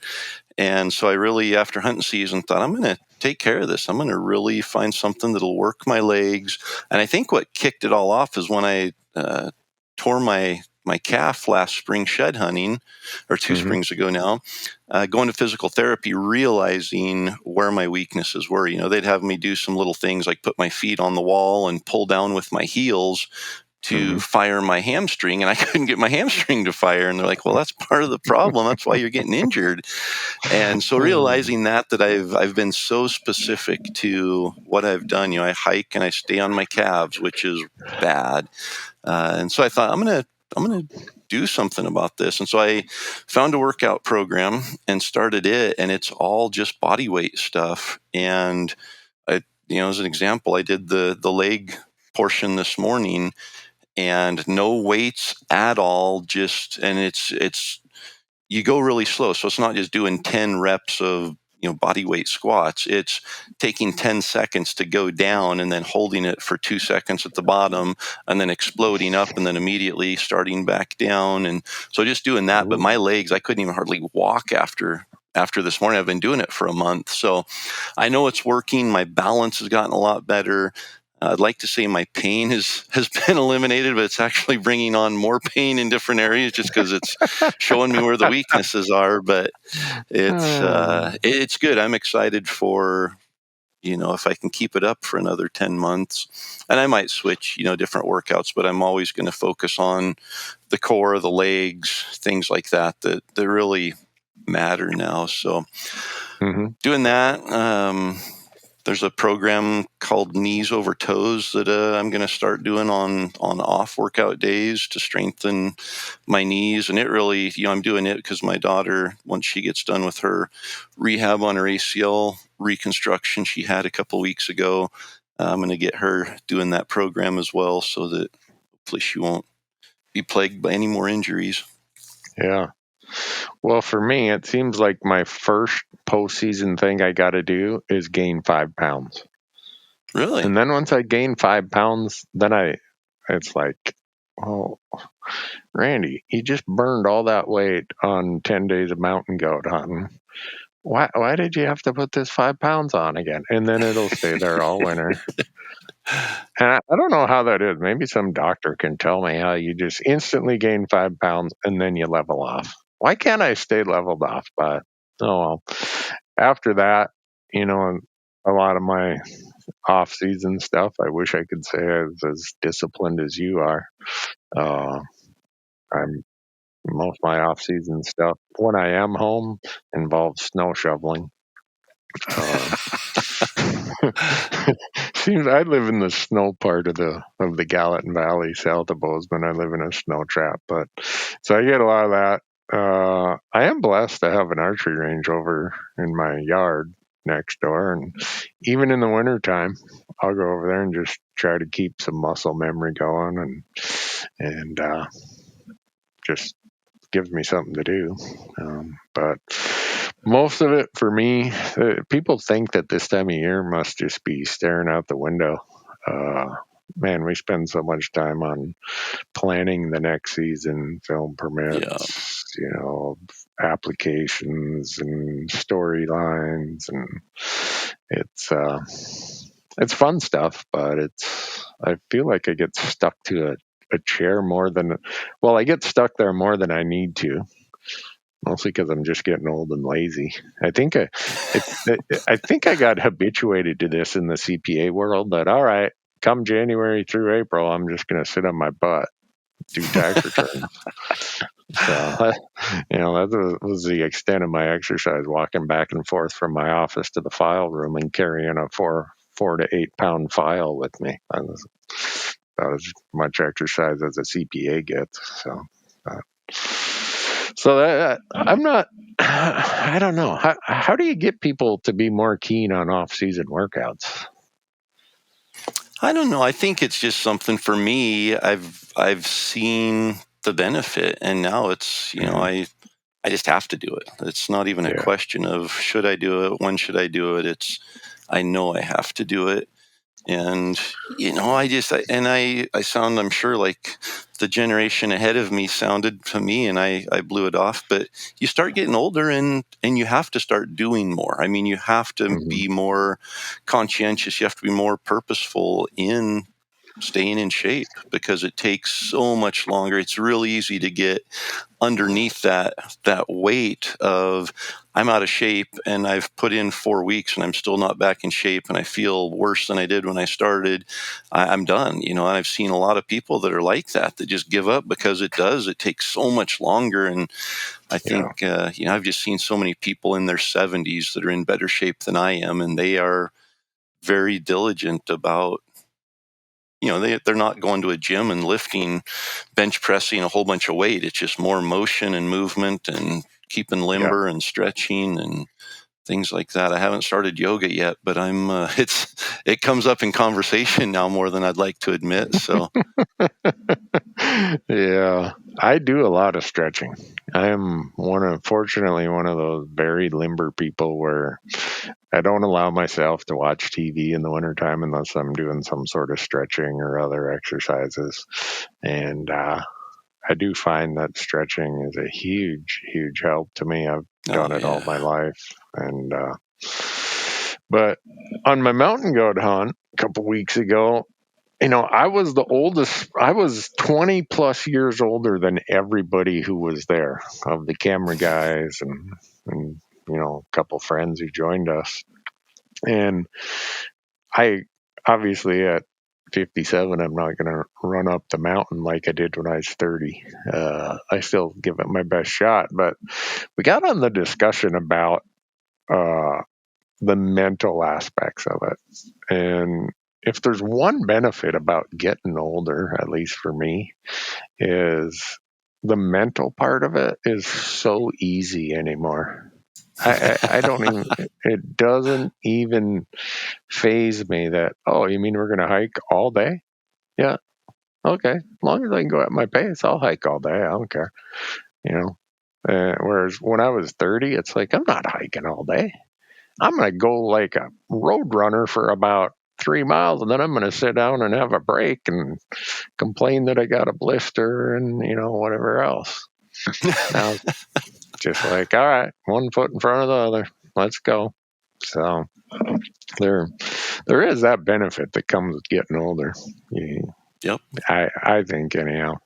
And so I really, after hunting season, thought I'm going to take care of this. I'm going to really find something that'll work my legs. And I think what kicked it all off is when I tore my calf last spring shed hunting, or 2 springs ago now, going to physical therapy, realizing where my weaknesses were. They'd have me do some little things like put my feet on the wall and pull down with my heels to fire my hamstring, and I couldn't get my hamstring to fire. And they're like, well, that's part of the problem. That's why you're getting injured. And so realizing that I've been so specific to what I've done, I hike and I stay on my calves, which is bad. And so I thought I'm gonna do something about this. And so I found a workout program and started it, and it's all just body weight stuff. And as an example, I did the leg portion this morning, and no weights at all. And it's you go really slow, so it's not just doing 10 reps of body weight squats. It's taking 10 seconds to go down and then holding it for 2 seconds at the bottom and then exploding up and then immediately starting back down. And so just doing that. Ooh. But my legs, I couldn't even hardly walk after this morning. I've been doing it for a month, so I know it's working. My balance has gotten a lot better. I'd like to say my pain has been eliminated, but it's actually bringing on more pain in different areas just because it's showing me where the weaknesses are. But it's good. I'm excited for, if I can keep it up for another 10 months. And I might switch, different workouts, but I'm always going to focus on the core, the legs, things like that really matter now. So doing that. There's a program called Knees Over Toes that I'm going to start doing on off workout days to strengthen my knees. And it really, I'm doing it because my daughter, once she gets done with her rehab on her ACL reconstruction she had a couple weeks ago, I'm going to get her doing that program as well so that hopefully she won't be plagued by any more injuries. Yeah. Well, for me, it seems like my first postseason thing I got to do is gain 5 pounds. Really? And then once I gain 5 pounds, then it's like, oh, Randy, you just burned all that weight on 10 days of mountain goat hunting. Why did you have to put this 5 pounds on again? And then it'll stay there all winter. And I don't know how that is. Maybe some doctor can tell me how you just instantly gain 5 pounds and then you level off. Why can't I stay leveled off? But well. After that, a lot of my off-season stuff, I wish I could say I was as disciplined as you are. Most of my off-season stuff, when I am home, involves snow shoveling. Seems I live in the snow part of the Gallatin Valley, south of Bozeman. I live in a snow trap, but so I get a lot of that. I am blessed to have an archery range over in my yard next door, and even in the wintertime, I'll go over there and just try to keep some muscle memory going, and just gives me something to do. But most of it for me, people think that this time of year must just be staring out the window. Man, we spend so much time on planning the next season, film permits, applications and storylines, and it's fun stuff, but I feel like I get stuck to a chair I get stuck there more than I need to. Mostly because I'm just getting old and lazy. I think I got habituated to this in the CPA world. That all right, come January through April, I'm just going to sit on my butt, do tax returns. So that was the extent of my exercise, walking back and forth from my office to the file room and carrying a 4 to 8 pound file with me. That was as much exercise as a CPA gets. So that I'm not. I don't know. How do you get people to be more keen on off-season workouts? I don't know. I think it's just something for me. I've seen the benefit, and now it's I just have to do it. It's not even a question of should I do it, when should I do it. I know I have to do it. And, I sound, I'm sure, like the generation ahead of me sounded to me, and I blew it off. But you start getting older and you have to start doing more. I mean, you have to be more conscientious. You have to be more purposeful in staying in shape because it takes so much longer. It's really easy to get underneath that weight of I'm out of shape and I've put in 4 weeks and I'm still not back in shape and I feel worse than I did when I started. I'm done, and I've seen a lot of people that are like that just give up because it takes so much longer. And I think, I've just seen so many people in their 70s that are in better shape than I am, and they are very diligent about they're not going to a gym and lifting, bench pressing a whole bunch of weight. It's just more motion and movement and keeping limber and stretching and things like that. I haven't started yoga yet, but it comes up in conversation now more than I'd like to admit. So yeah, I do a lot of stretching. I am fortunately one of those very limber people where I don't allow myself to watch TV in the wintertime unless I'm doing some sort of stretching or other exercises. And I do find that stretching is a huge, huge help to me. I've done it all my life. And but on my mountain goat hunt a couple weeks ago, I was the oldest. I was 20 plus years older than everybody who was there, of the camera guys and a couple friends who joined us. And I obviously at 57, I'm not going to run up the mountain like I did when I was 30. I still give it my best shot. But we got on the discussion about the mental aspects of it. And if there's one benefit about getting older, at least for me, is the mental part of it is so easy anymore. I don't even, it doesn't even faze me that, oh, you mean we're going to hike all day? Yeah. Okay. As long as I can go at my pace, I'll hike all day. I don't care. Whereas when I was 30, it's like, I'm not hiking all day. I'm going to go like a road runner for about 3 miles, and then I'm going to sit down and have a break and complain that I got a blister and, whatever else. Now, just like, all right, one foot in front of the other. Let's go. So there is that benefit that comes with getting older. Yep. I think anyhow.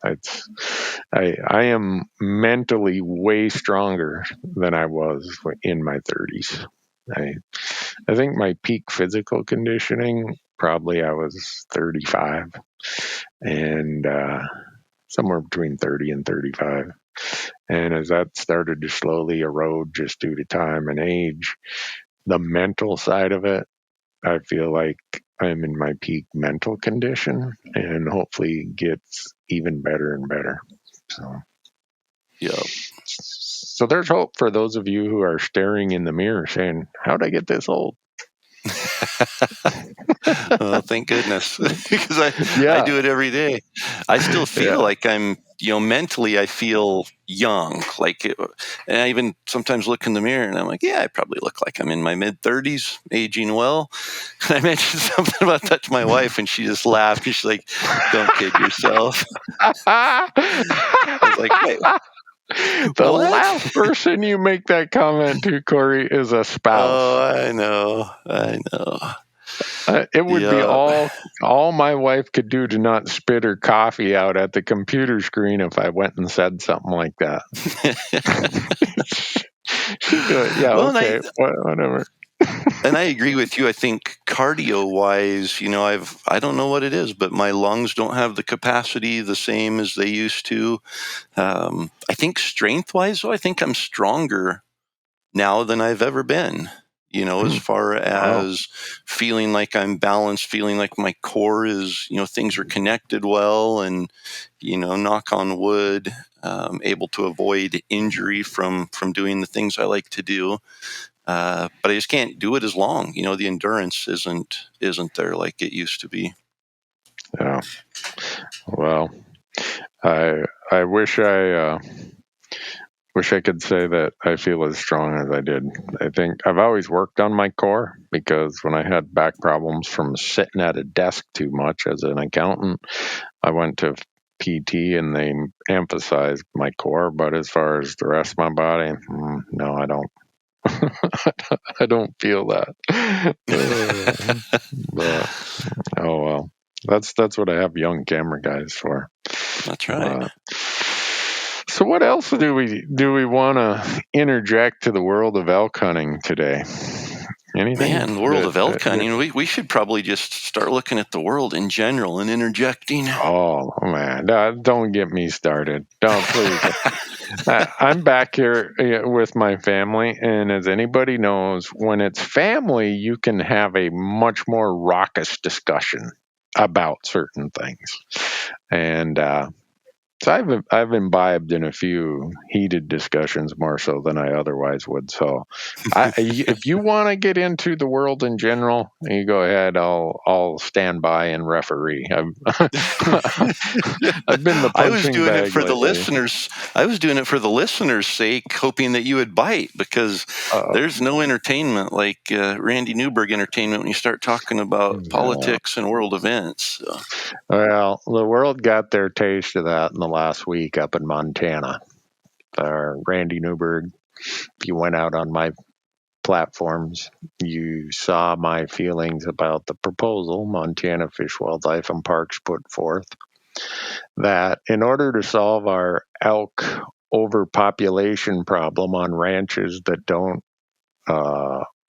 I am mentally way stronger than I was in my 30s. I think my peak physical conditioning, probably I was 35, and somewhere between 30 and 35. And as that started to slowly erode just due to time and age, the mental side of it, I feel like I'm in my peak mental condition and hopefully gets even better and better. So there's hope for those of you who are staring in the mirror saying, how'd I get this old? Well, thank goodness, because I do it every day. I still feel like I'm, mentally I feel young. And I even sometimes look in the mirror and I'm like, yeah, I probably look like I'm in my mid-30s, aging well. And I mentioned something about that to my wife, and she just laughed. She's like, "Don't kid yourself." I was like, "Wait." The last person you make that comment to, Corey, is a spouse. Oh, I know. It would be all my wife could do to not spit her coffee out at the computer screen if I went and said something like that. She'd do it. Yeah, well, okay, whatever. And I agree with you. I think cardio-wise, I don't know what it is, but my lungs don't have the capacity the same as they used to. I think strength-wise, though, I think I'm stronger now than I've ever been. As far as feeling like I'm balanced, feeling like my core is, things are connected well, and, knock on wood, able to avoid injury from doing the things I like to do. But I just can't do it as long. The endurance isn't there like it used to be. Yeah. Well, I wish I could say that I feel as strong as I did. I think I've always worked on my core, because when I had back problems from sitting at a desk too much as an accountant, I went to PT and they emphasized my core. But as far as the rest of my body, no, I don't. I don't feel that. But oh well, that's what I have young camera guys for. That's right. So what else do we want to interject to the world of elk hunting today? Anything? Man, the world of elk hunting. We should probably just start looking at the world in general and interjecting. Oh man, don't get me started. Don't, please. I'm back here with my family, and as anybody knows, when it's family, you can have a much more raucous discussion. about certain things. And so I've imbibed in a few heated discussions more so than I otherwise would. So if you want to get into the world in general, you go ahead. I'll stand by and referee. I've been the I was punching doing it bag for the lately. listeners. I was doing it for the listeners' sake, hoping that you would bite, because there's no entertainment like Randy Newberg entertainment when you start talking about politics and world events. So. Well, the world got their taste of that in the last week up in Montana. Randy Newberg, if you went out on my platforms, you saw my feelings about the proposal Montana Fish, Wildlife, and Parks put forth, that in order to solve our elk overpopulation problem on ranches that don't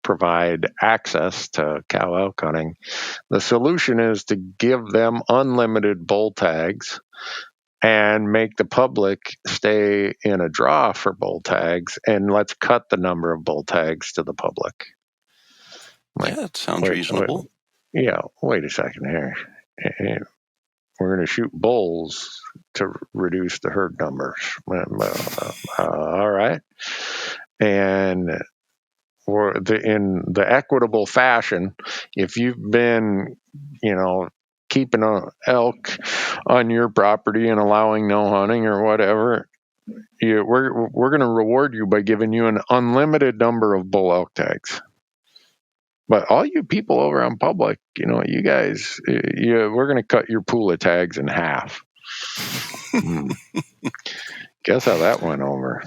provide access to cow elk hunting, the solution is to give them unlimited bull tags and make the public stay in a draw for bull tags, and let's cut the number of bull tags to the public. Yeah, that sounds reasonable. Wait a second here. We're going to shoot bulls to reduce the herd numbers. All right. And in the equitable fashion, if you've been, keeping an elk on your property and allowing no hunting or whatever, we're going to reward you by giving you an unlimited number of bull elk tags. But all you people over on public, you guys, we're going to cut your pool of tags in half. Guess how that went over?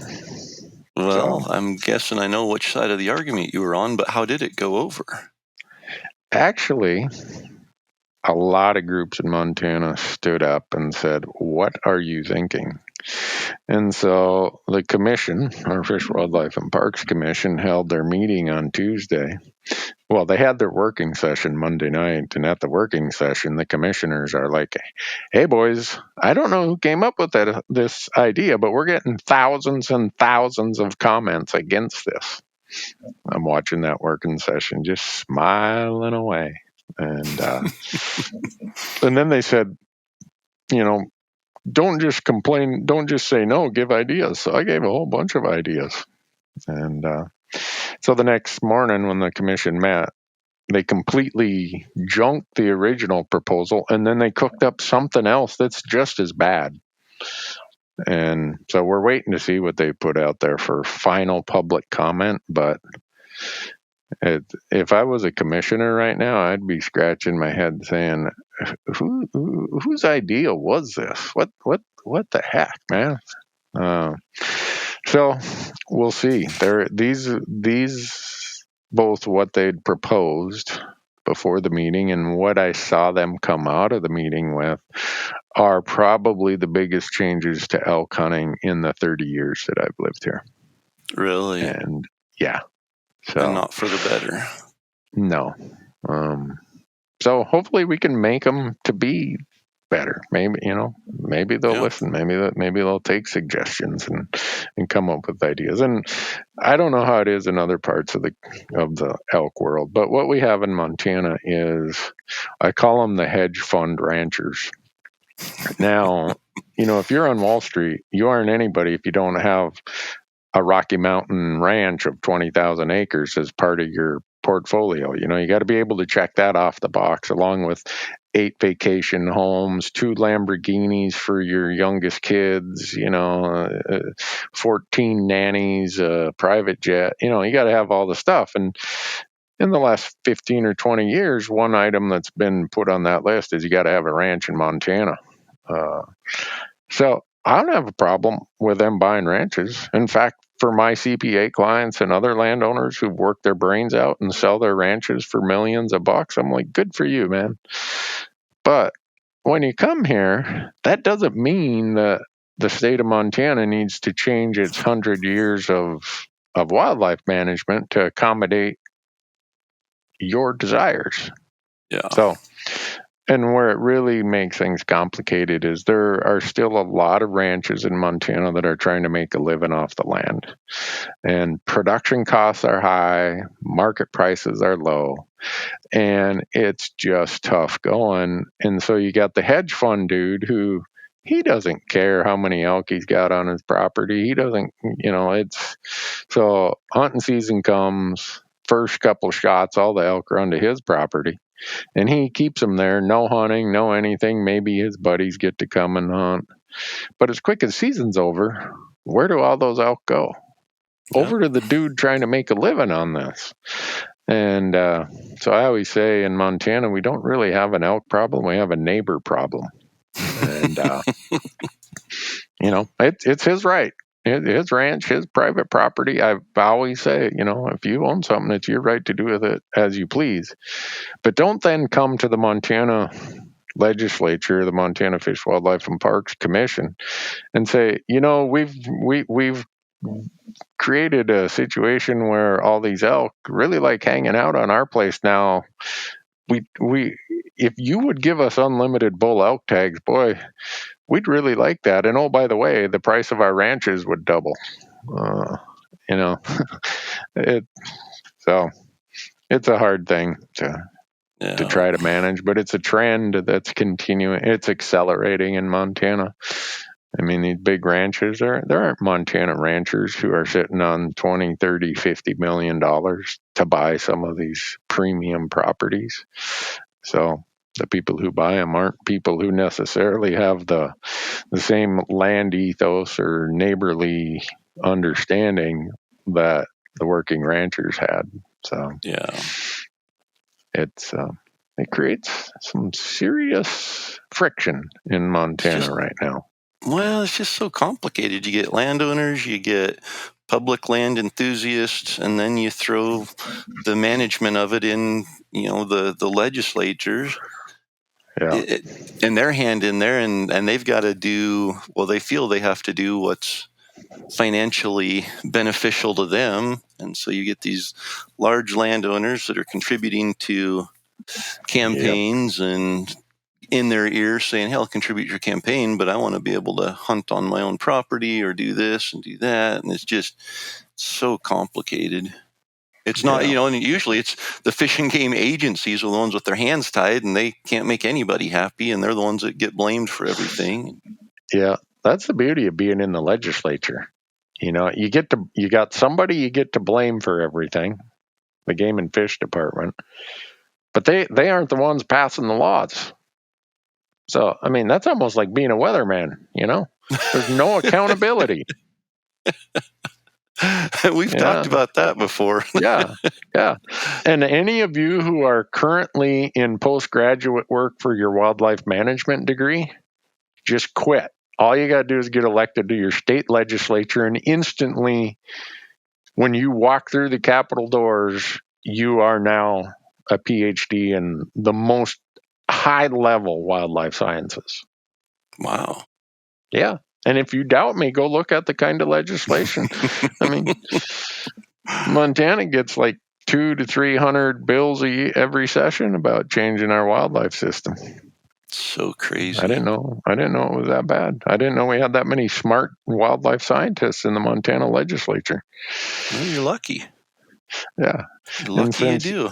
Well, I'm guessing I know which side of the argument you were on, but how did it go over? Actually, a lot of groups in Montana stood up and said, "What are you thinking?" And so the commission, our Fish, Wildlife, and Parks Commission, held their meeting on Tuesday. Well, they had their working session Monday night, and at the working session, the commissioners are like, "Hey, boys, I don't know who came up with this idea, but we're getting thousands and thousands of comments against this." I'm watching that working session, just smiling away. And and then they said, don't just complain, don't just say no, give ideas. So I gave a whole bunch of ideas. And so the next morning when the commission met, they completely junked the original proposal, and then they cooked up something else that's just as bad. And so we're waiting to see what they put out there for final public comment. But if I was a commissioner right now, I'd be scratching my head saying, whose idea was this? What the heck, man? So we'll see. These both what they'd proposed before the meeting and what I saw them come out of the meeting with are probably the biggest changes to elk hunting in the 30 years that I've lived here. Really? And yeah. So, and not for the better. No. So hopefully we can make them to be better. Maybe they'll listen. Maybe they'll take suggestions and come up with ideas. And I don't know how it is in other parts of the elk world, but what we have in Montana is, I call them the hedge fund ranchers. Now, if you're on Wall Street, you aren't anybody if you don't have a Rocky Mountain ranch of 20,000 acres as part of your portfolio. You got to be able to check that off the box, along with 8 vacation homes, 2 Lamborghinis for your youngest kids, 14 nannies, a private jet. You got to have all the stuff. And in the last 15 or 20 years, one item that's been put on that list is you got to have a ranch in Montana. So I don't have a problem with them buying ranches. In fact, for my CPA clients and other landowners who work their brains out and sell their ranches for millions of bucks, I'm like, good for you, man. But when you come here, that doesn't mean that the state of Montana needs to change its 100 years of wildlife management to accommodate your desires. Yeah. So And where it really makes things complicated is there are still a lot of ranches in Montana that are trying to make a living off the land. And production costs are high, market prices are low, and it's just tough going. And so you got the hedge fund dude who he doesn't care how many elk he's got on his property. He doesn't, it's so hunting season comes, first couple shots, all the elk run to his property. And he keeps them there, no hunting, no anything. Maybe his buddies get to come and hunt. But as quick as season's over, where do all those elk go? Over to the dude trying to make a living on this. And so I always say in Montana, we don't really have an elk problem. We have a neighbor problem. And, it's his right. His ranch, his private property. I always say, if you own something, it's your right to do with it as you please. But don't then come to the Montana legislature, the Montana Fish, Wildlife, and Parks Commission, and say, we've created a situation where all these elk really like hanging out on our place now. We if you would give us unlimited bull elk tags, boy, we'd really like that. And oh, by the way, the price of our ranches would double. So it's a hard thing to try to manage, but it's a trend that's continuing. It's accelerating in Montana. I mean, these big ranches, there aren't Montana ranchers who are sitting on 20, 30, 50 million dollars to buy some of these premium properties. So the people who buy them aren't people who necessarily have the same land ethos or neighborly understanding that the working ranchers had. So it creates some serious friction in Montana right now. Well, it's just so complicated. You get landowners, you get public land enthusiasts, and then you throw the management of it in, the legislatures. And their hand in there, and they've got to do, they feel they have to do what's financially beneficial to them. And so you get these large landowners that are contributing to campaigns and in their ear saying, hell, contribute your campaign, but I want to be able to hunt on my own property or do this and do that. And it's just so complicated. It's not, and usually it's the fish and game agencies are the ones with their hands tied and they can't make anybody happy. And they're the ones that get blamed for everything. Yeah. That's the beauty of being in the legislature. You got somebody you get to blame for everything, the Game and Fish Department, but they aren't the ones passing the laws. So, I mean, that's almost like being a weatherman, There's no accountability. We've talked about that before. Yeah. And any of you who are currently in postgraduate work for your wildlife management degree, just quit. All you got to do is get elected to your state legislature, and instantly, when you walk through the Capitol doors, you are now a PhD in the most high-level wildlife sciences. Wow. Yeah. And if you doubt me, go look at the kind of legislation. I mean, Montana gets like 200 to 300 bills every session about changing our wildlife system. So crazy. I didn't know it was that bad. I didn't know we had that many smart wildlife scientists in the Montana legislature. Well, you're lucky. Yeah. You're lucky you do.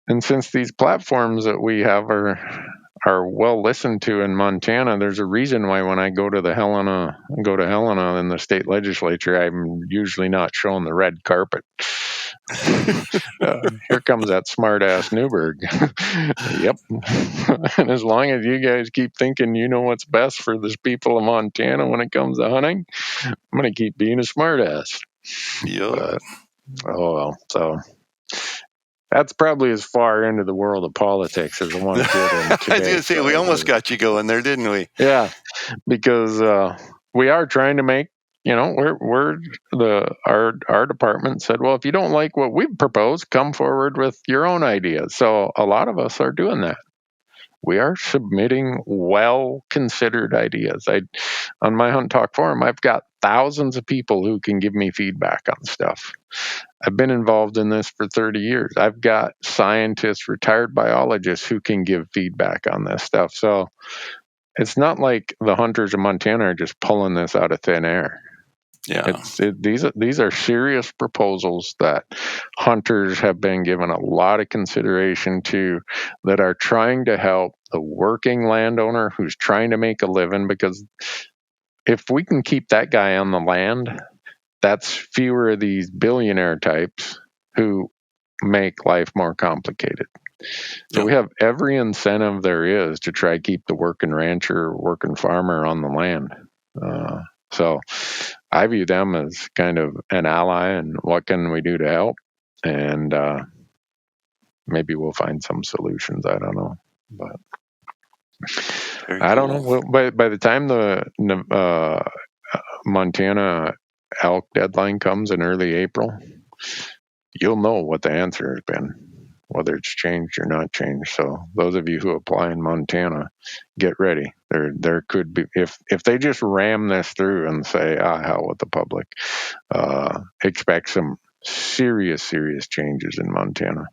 And since these platforms that we have are well listened to in Montana, there's a reason why when I go to Helena in the state legislature, I'm usually not shown the red carpet. Here comes that smart ass Newberg. Yep. And as long as you guys keep thinking you know what's best for the people of Montana when it comes to hunting, I'm going to keep being a smart ass. Yep. So that's probably as far into the world of politics as I want to get in today. I was going to say, we almost got you going there, didn't we? Yeah, because we are trying to make, our department said, well, if you don't like what we've proposed, come forward with your own ideas. So a lot of us are doing that. we are submitting well-considered ideas. On my Hunt Talk forum, I've got thousands of people who can give me feedback on stuff. I've been involved in this for 30 years. I've got scientists, retired biologists who can give feedback on this stuff. So it's not like the hunters of Montana are just pulling this out of thin air. Yeah. These are serious proposals that hunters have been given a lot of consideration to, that are trying to help the working landowner who's trying to make a living, because if we can keep that guy on the land, that's fewer of these billionaire types who make life more complicated. So we have every incentive there is to try to keep the working rancher, working farmer on the land. So I view them as kind of an ally, and what can we do to help? And maybe we'll find some solutions. I don't know, but I don't know. Well, by the time the Montana elk deadline comes in early April, you'll know what the answer has been, whether it's changed or not changed. So those of you who apply in Montana, get ready. There could be, if they just ram this through and say, hell with the public, expect some serious changes in Montana.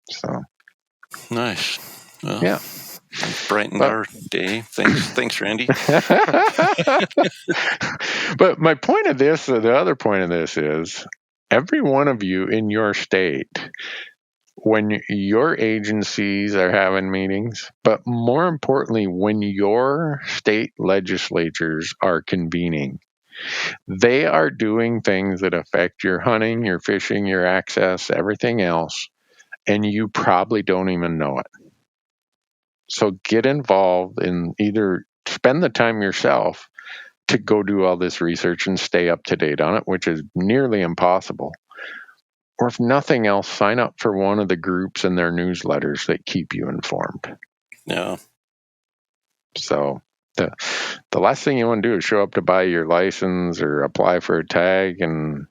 So nice. Well, yeah. Brightened our day. Thanks, Randy. But my point of this, the other point of this is, every one of you in your state, when your agencies are having meetings, but more importantly, when your state legislatures are convening, they are doing things that affect your hunting, your fishing, your access, everything else, and you probably don't even know it. So get involved in, either spend the time yourself to go do all this research and stay up to date on it, which is nearly impossible. Or if nothing else, sign up for one of the groups in their newsletters that keep you informed. Yeah. So the last thing you want to do is show up to buy your license or apply for a tag and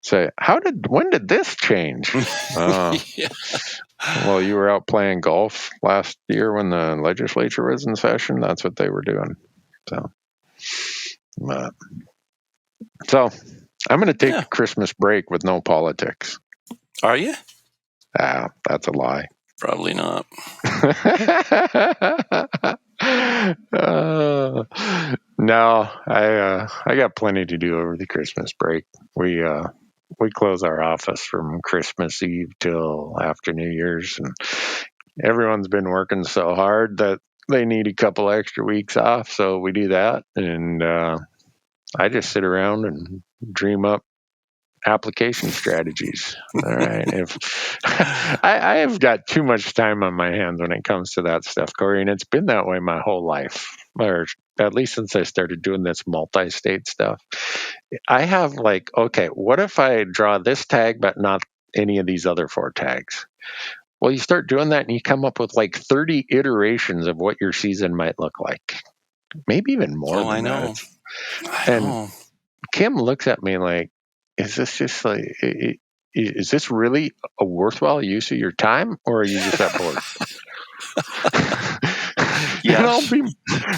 say, when did this change? Yeah. Well, you were out playing golf last year when the legislature was in session. That's what they were doing. So I'm going to take a Christmas break with no politics. Are you? That's a lie. Probably not. No, I got plenty to do over the Christmas break. We close our office from Christmas Eve till after New Year's, and everyone's been working so hard that they need a couple extra weeks off, so we do that. And I just sit around and dream up application strategies. All right. If I have got too much time on my hands when it comes to that stuff, Corey, and it's been that way my whole life, or at least since I started doing this multi-state stuff. I have okay, what if I draw this tag but not any of these other 4 tags? Well, you start doing that and you come up with 30 iterations of what your season might look like. Maybe even more than I know. that. I know. Kim looks at me like, is this just is this really a worthwhile use of your time, or are you just that bored? Yes. And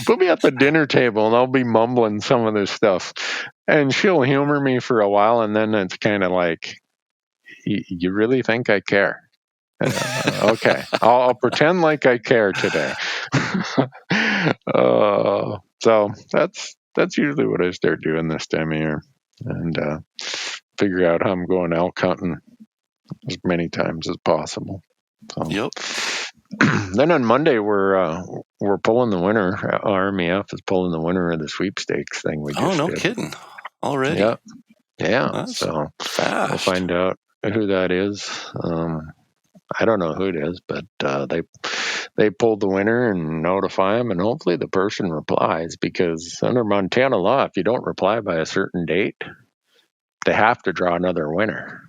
put me at the dinner table and I'll be mumbling some of this stuff, and she'll humor me for a while, and then it's kind of like, you really think I care? Okay, I'll pretend like I care today. So that's usually what I start doing this time of year, and figure out how I'm going elk hunting as many times as possible. So. Yep. Then on Monday we're pulling the winner. Our RMEF is pulling the winner of the Sweepstakes thing we just did. Kidding! Already? Yeah. That's so fast. We'll find out who that is. I don't know who it is, but they pulled the winner and notify them, and hopefully the person replies, because under Montana law, if you don't reply by a certain date, they have to draw another winner.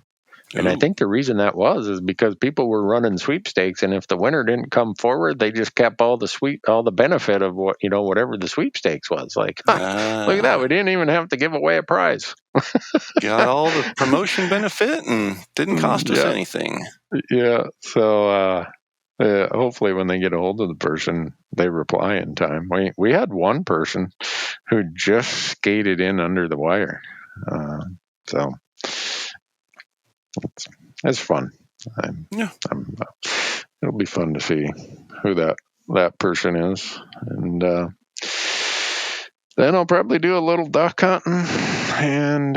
And I think the reason that is because people were running sweepstakes, and if the winner didn't come forward, they just kept all the benefit of whatever the sweepstakes was. Look at that, we didn't even have to give away a prize. Got all the promotion benefit and didn't cost us anything. Yeah. So hopefully when they get a hold of the person, they reply in time. We had one person who just skated in under the wire. So it's fun. It'll be fun to see who that person is. And then I'll probably do a little duck hunting and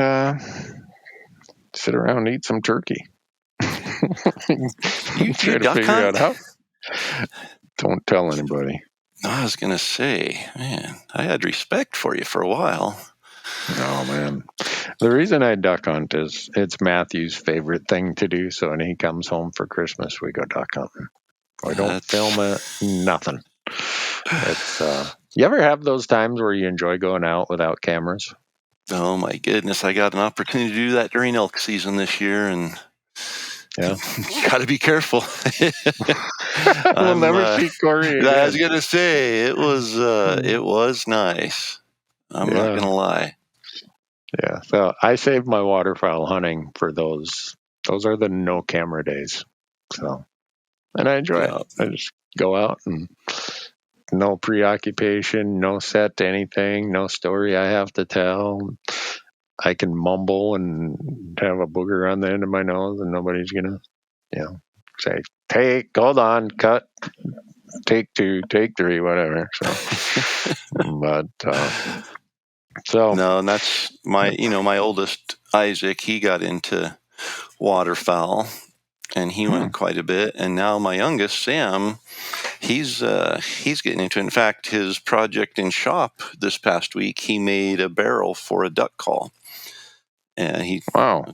sit around and eat some turkey. You Try to duck figure hunt? out how. Don't tell anybody. I was going to say, man, I had respect for you for a while. Oh, man. The reason I duck hunt is it's Matthew's favorite thing to do. So when he comes home for Christmas, we go duck hunting. We don't film it, nothing. It's you ever have those times where you enjoy going out without cameras? Oh, my goodness. I got an opportunity to do that during elk season this year, and yeah, got to be careful. We'll never see Corey again. I was going to say, it was nice. I'm not going to lie. Yeah, so I saved my waterfowl hunting for those. Those are the no camera days. So, and I enjoy it. I just go out and no preoccupation, no set to anything, no story I have to tell. I can mumble and have a booger on the end of my nose, and nobody's gonna, say, hold on, cut, take 2, take 3, whatever. So, but no, and that's my oldest Isaac. He got into waterfowl, and he went quite a bit. And now my youngest Sam, he's getting into it. In fact, his project in shop this past week, he made a barrel for a duck call, and he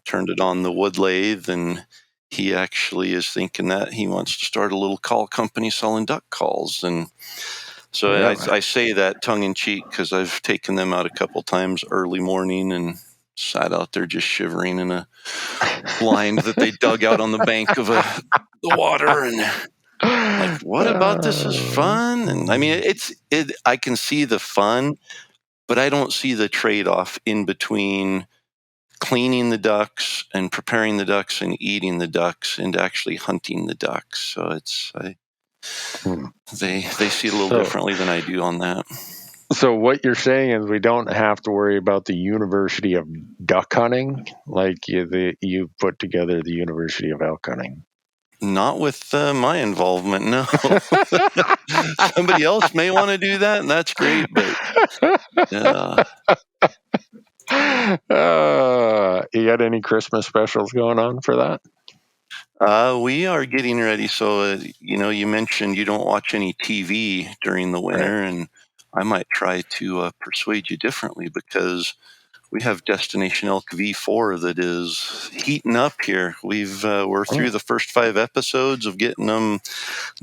turned it on the wood lathe, and he actually is thinking that he wants to start a little call company selling duck calls. And so I say that tongue in cheek because I've taken them out a couple times early morning and sat out there just shivering in a blind that they dug out on the bank of the water, and like, what about this is fun? And I mean, I can see the fun, but I don't see the trade-off in between cleaning the ducks and preparing the ducks and eating the ducks and actually hunting the ducks. So they see it a little differently than I do on that. So what you're saying is we don't have to worry about the University of Duck Hunting, like you put together the University of Elk Hunting. Not with my involvement, no. Somebody else may want to do that, and that's great, but you got any Christmas specials going on for that? We are getting ready. So, you mentioned you don't watch any TV during the winter, and I might try to persuade you differently because we have Destination Elk V4 that is heating up here. We're through the first 5 episodes of getting them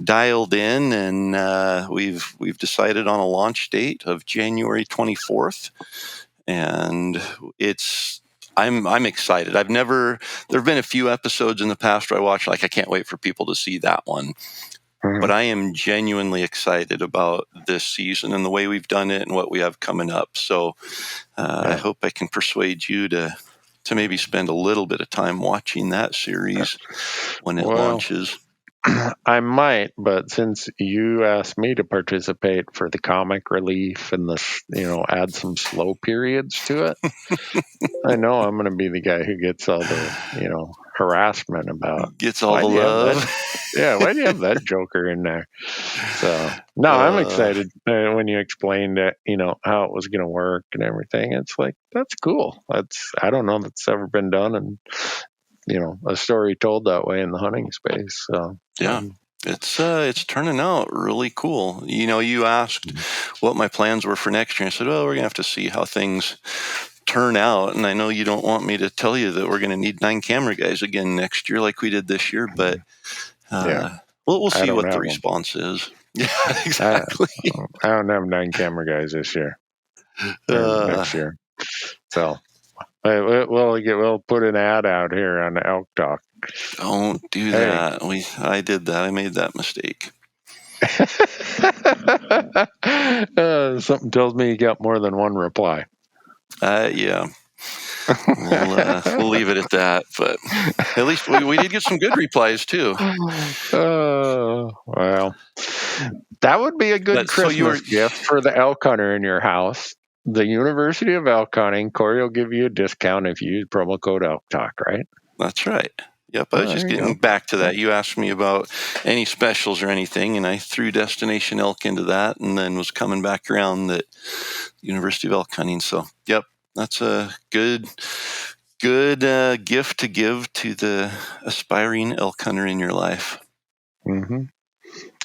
dialed in, and we've decided on a launch date of January 24th, and I'm excited. There have been a few episodes in the past where I watched, like, I can't wait for people to see that one. But I am genuinely excited about this season and the way we've done it and what we have coming up. So I hope I can persuade you to maybe spend a little bit of time watching that series when it launches. I might, but since you asked me to participate for the comic relief and add some slow periods to it, I know I'm going to be the guy who gets all the, harassment about. Gets all the love. Why do you have that joker in there? So, no, I'm excited when you explained it, how it was going to work and everything. It's like, that's cool. I don't know that's ever been done, and a story told that way in the hunting space. So it's turning out really cool. You asked what my plans were for next year. I said, well, we're gonna have to see how things turn out, and I know you don't want me to tell you that we're gonna need 9 camera guys again next year like we did this year, but we'll see what the response is. Yeah, exactly. I don't have 9 camera guys this year or next year, so we'll put an ad out here on Elktalk. Don't do that. I did that. I made that mistake. Something tells me you got more than one reply. Yeah. We'll leave it at that. But at least we did get some good replies too. well, that would be a good So Christmas gift for the elk hunter in your house. The University of Elk Hunting, Corey will give you a discount if you use promo code Elktalk, right? That's right. Yep, I was just getting back to that. You asked me about any specials or anything, and I threw Destination Elk into that, and then was coming back around that University of Elk Hunting. So, yep, that's a good gift to give to the aspiring elk hunter in your life. Mm-hmm.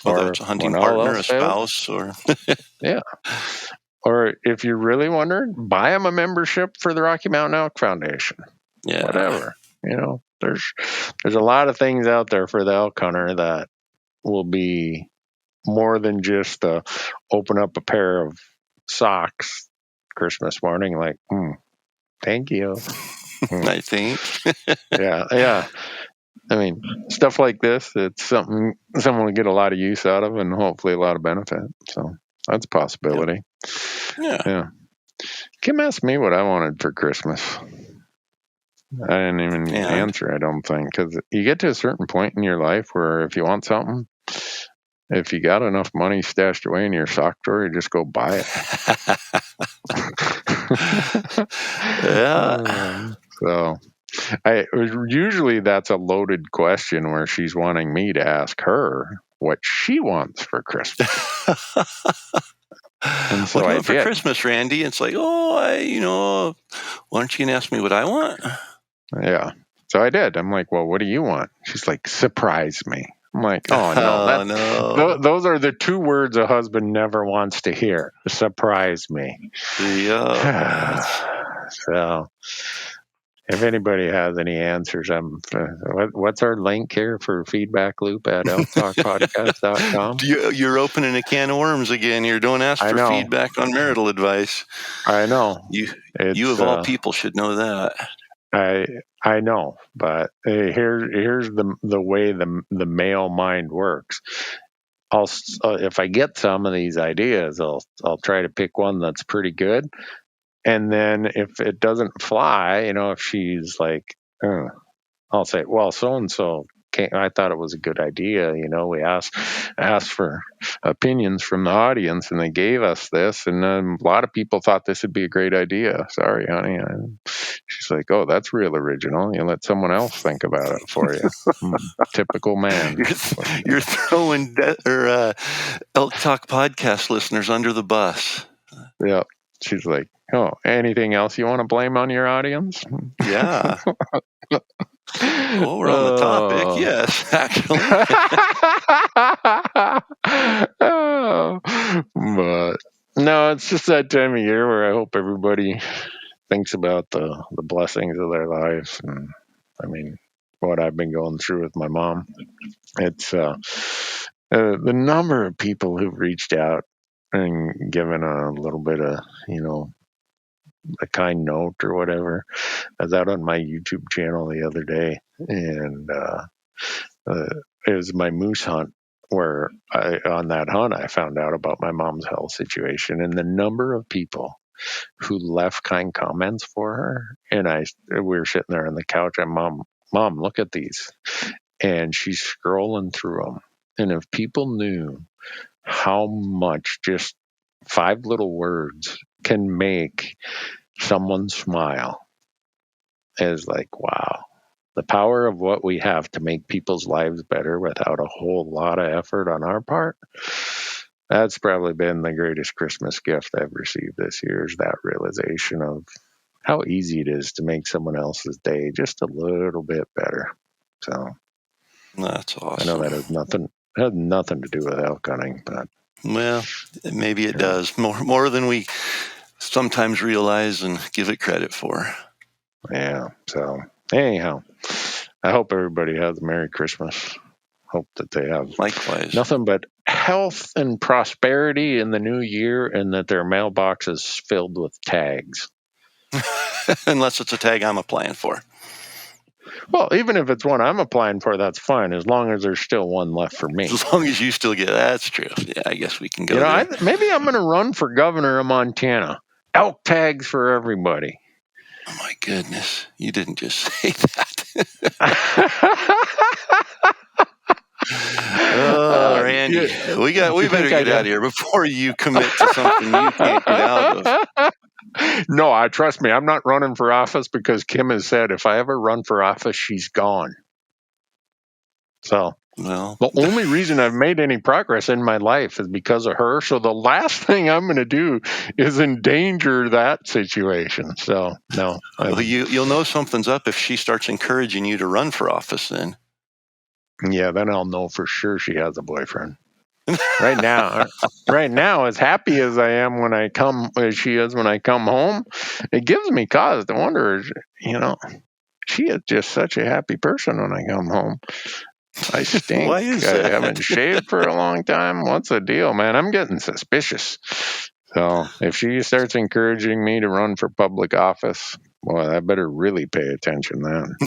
Whether it's a hunting partner, a spouse, or yeah. Or if you're really wondering, buy them a membership for the Rocky Mountain Elk Foundation. Yeah. Whatever. There's a lot of things out there for the elk hunter that will be more than just open up a pair of socks Christmas morning, like, thank you. I think. Yeah. I mean, stuff like this, it's something someone will get a lot of use out of and hopefully a lot of benefit. So that's a possibility. Yeah. Kim asked me what I wanted for Christmas. I didn't even answer, I don't think, because you get to a certain point in your life where if you want something, if you got enough money stashed away in your sock drawer, you just go buy it. Yeah. So usually that's a loaded question where she's wanting me to ask her what she wants for Christmas. And so what do you want for Christmas, Randy? It's like, why aren't you going to ask me what I want? Yeah. So I did. I'm like, well, what do you want? She's like, surprise me. I'm like, oh, no. No. Those are the two words a husband never wants to hear. Surprise me. Yeah. So if anybody has any answers, what's our link here for feedback loop at elktalkpodcast.com? You're opening a can of worms again here. Don't ask for feedback on marital advice. I know. You of all people should know that. I know, but here's the way the male mind works. If I get some of these ideas, I'll try to pick one that's pretty good, and then if it doesn't fly, if she's like, I'll say, well, so and so. I thought it was a good idea. We asked for opinions from the audience, and they gave us this. And a lot of people thought this would be a great idea. Sorry, honey. She's like, oh, that's real original. You let someone else think about it for you. Typical man. You're throwing Elk Talk podcast listeners under the bus. Yeah. She's like, oh, anything else you want to blame on your audience? Yeah. Oh, we're on the topic. Yes, actually. But no, it's just that time of year where I hope everybody thinks about the blessings of their lives. And I mean, what I've been going through with my mom. It's the number of people who've reached out and given a little bit of, a kind note or whatever. I was out on my YouTube channel the other day, and it was my moose hunt where on that hunt I found out about my mom's health situation, and the number of people who left kind comments for her. And we were sitting there on the couch, and Mom, look at these. And she's scrolling through them. And if people knew how much just 5 little words can make someone smile, is like, wow. The power of what we have to make people's lives better without a whole lot of effort on our part. That's probably been the greatest Christmas gift I've received this year, is that realization of how easy it is to make someone else's day just a little bit better. So that's awesome. I know that has nothing to do with elk hunting, but well, maybe it does more than we sometimes realize and give it credit for. Yeah. So anyhow, I hope everybody has a Merry Christmas. Hope that they have likewise nothing but health and prosperity in the new year, and that their mailbox is filled with tags. Unless it's a tag I'm applying for. Well, even if it's one I'm applying for, that's fine, as long as there's still one left for me. As long as you still get that's true. Yeah, I guess we can go there. Maybe I'm going to run for governor of Montana. Elk tags for everybody. Oh, my goodness. You didn't just say that. Randy, we better get out of here before you commit to something you can't get out of. No, trust me, I'm not running for office because Kim has said if I ever run for office, she's gone. So the only reason I've made any progress in my life is because of her. So the last thing I'm going to do is endanger that situation. So no. You'll know something's up if she starts encouraging you to run for office then. Yeah, then I'll know for sure she has a boyfriend. Right now, as happy as I am as she is when I come home, it gives me cause to wonder, she is just such a happy person when I come home. I stink. Why is I that? haven't shaved for a long time. What's the deal, man? I'm getting suspicious. So if she starts encouraging me to run for public office, well, I better really pay attention then.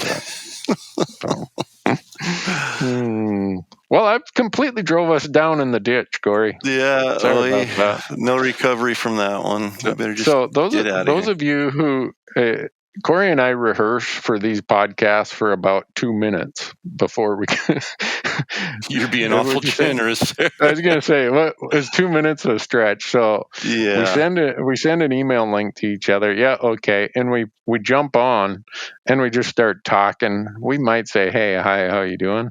Well, I've completely drove us down in the ditch, Corey. Yeah, Sorry about that. No recovery from that one. We better just get out of those here. of you who Corey and I rehearse for these podcasts for about 2 minutes before we. You're being awful generous. I was going to say, what is 2 minutes a stretch? So yeah, we send an email link to each other. Yeah, okay, and we jump on and we just start talking. We might say, "Hey, hi, how you doing?"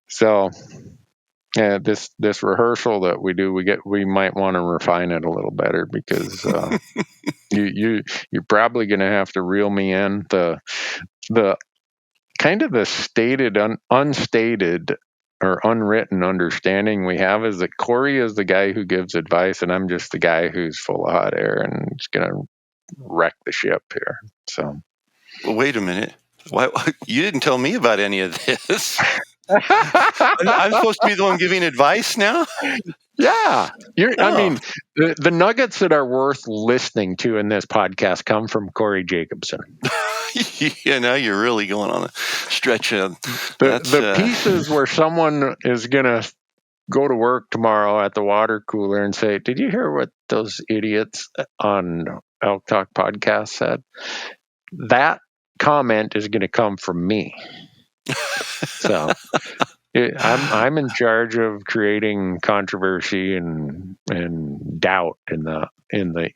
So. Yeah, this rehearsal that we do, we might want to refine it a little better because you're probably going to have to reel me in. The kind of the stated unstated or unwritten understanding we have is that Corey is the guy who gives advice, and I'm just the guy who's full of hot air and is going to wreck the ship here. So, well, wait a minute. Why you didn't tell me about any of this? I'm supposed to be the one giving advice now? Yeah. I mean, the nuggets that are worth listening to in this podcast come from Corey Jacobson. Yeah, now you're really going on a stretch of the pieces where someone is going to go to work tomorrow at the water cooler and say, "Did you hear what those idiots on Elktalk podcast said?" That comment is going to come from me. So I'm in charge of creating controversy and doubt in the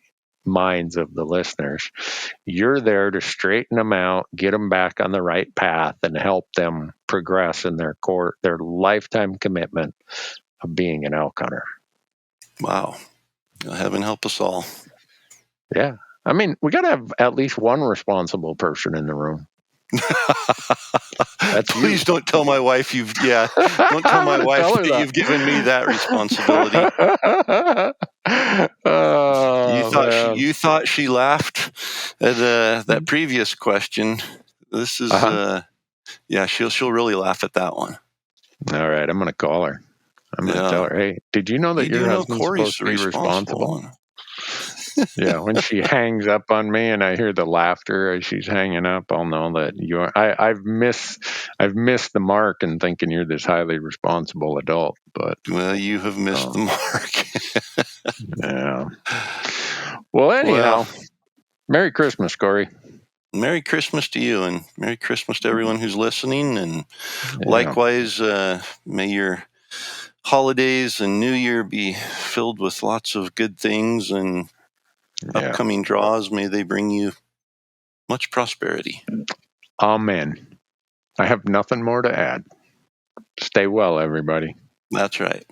minds of the listeners. You're there to straighten them out, get them back on the right path, and help them progress in their lifetime commitment of being an elk hunter. Wow. Heaven help us all. Yeah. I mean, we got to have at least one responsible person in the room. Please don't tell my wife you've given me that responsibility. You thought she laughed at that previous question. This is she'll really laugh at that one. All right, I'm gonna call her. I'm gonna tell her, hey, did you know that your husband's supposed to be responsible? Yeah, when she hangs up on me and I hear the laughter as she's hanging up, I'll know that I've missed the mark in thinking you're this highly responsible adult. But you have missed the mark. Yeah. Well, anyhow, Merry Christmas, Corey. Merry Christmas to you, and Merry Christmas to everyone who's listening. And likewise, may your holidays and New Year be filled with lots of good things and upcoming draws. May they bring you much prosperity. Amen. I have nothing more to add. Stay well, everybody. That's right.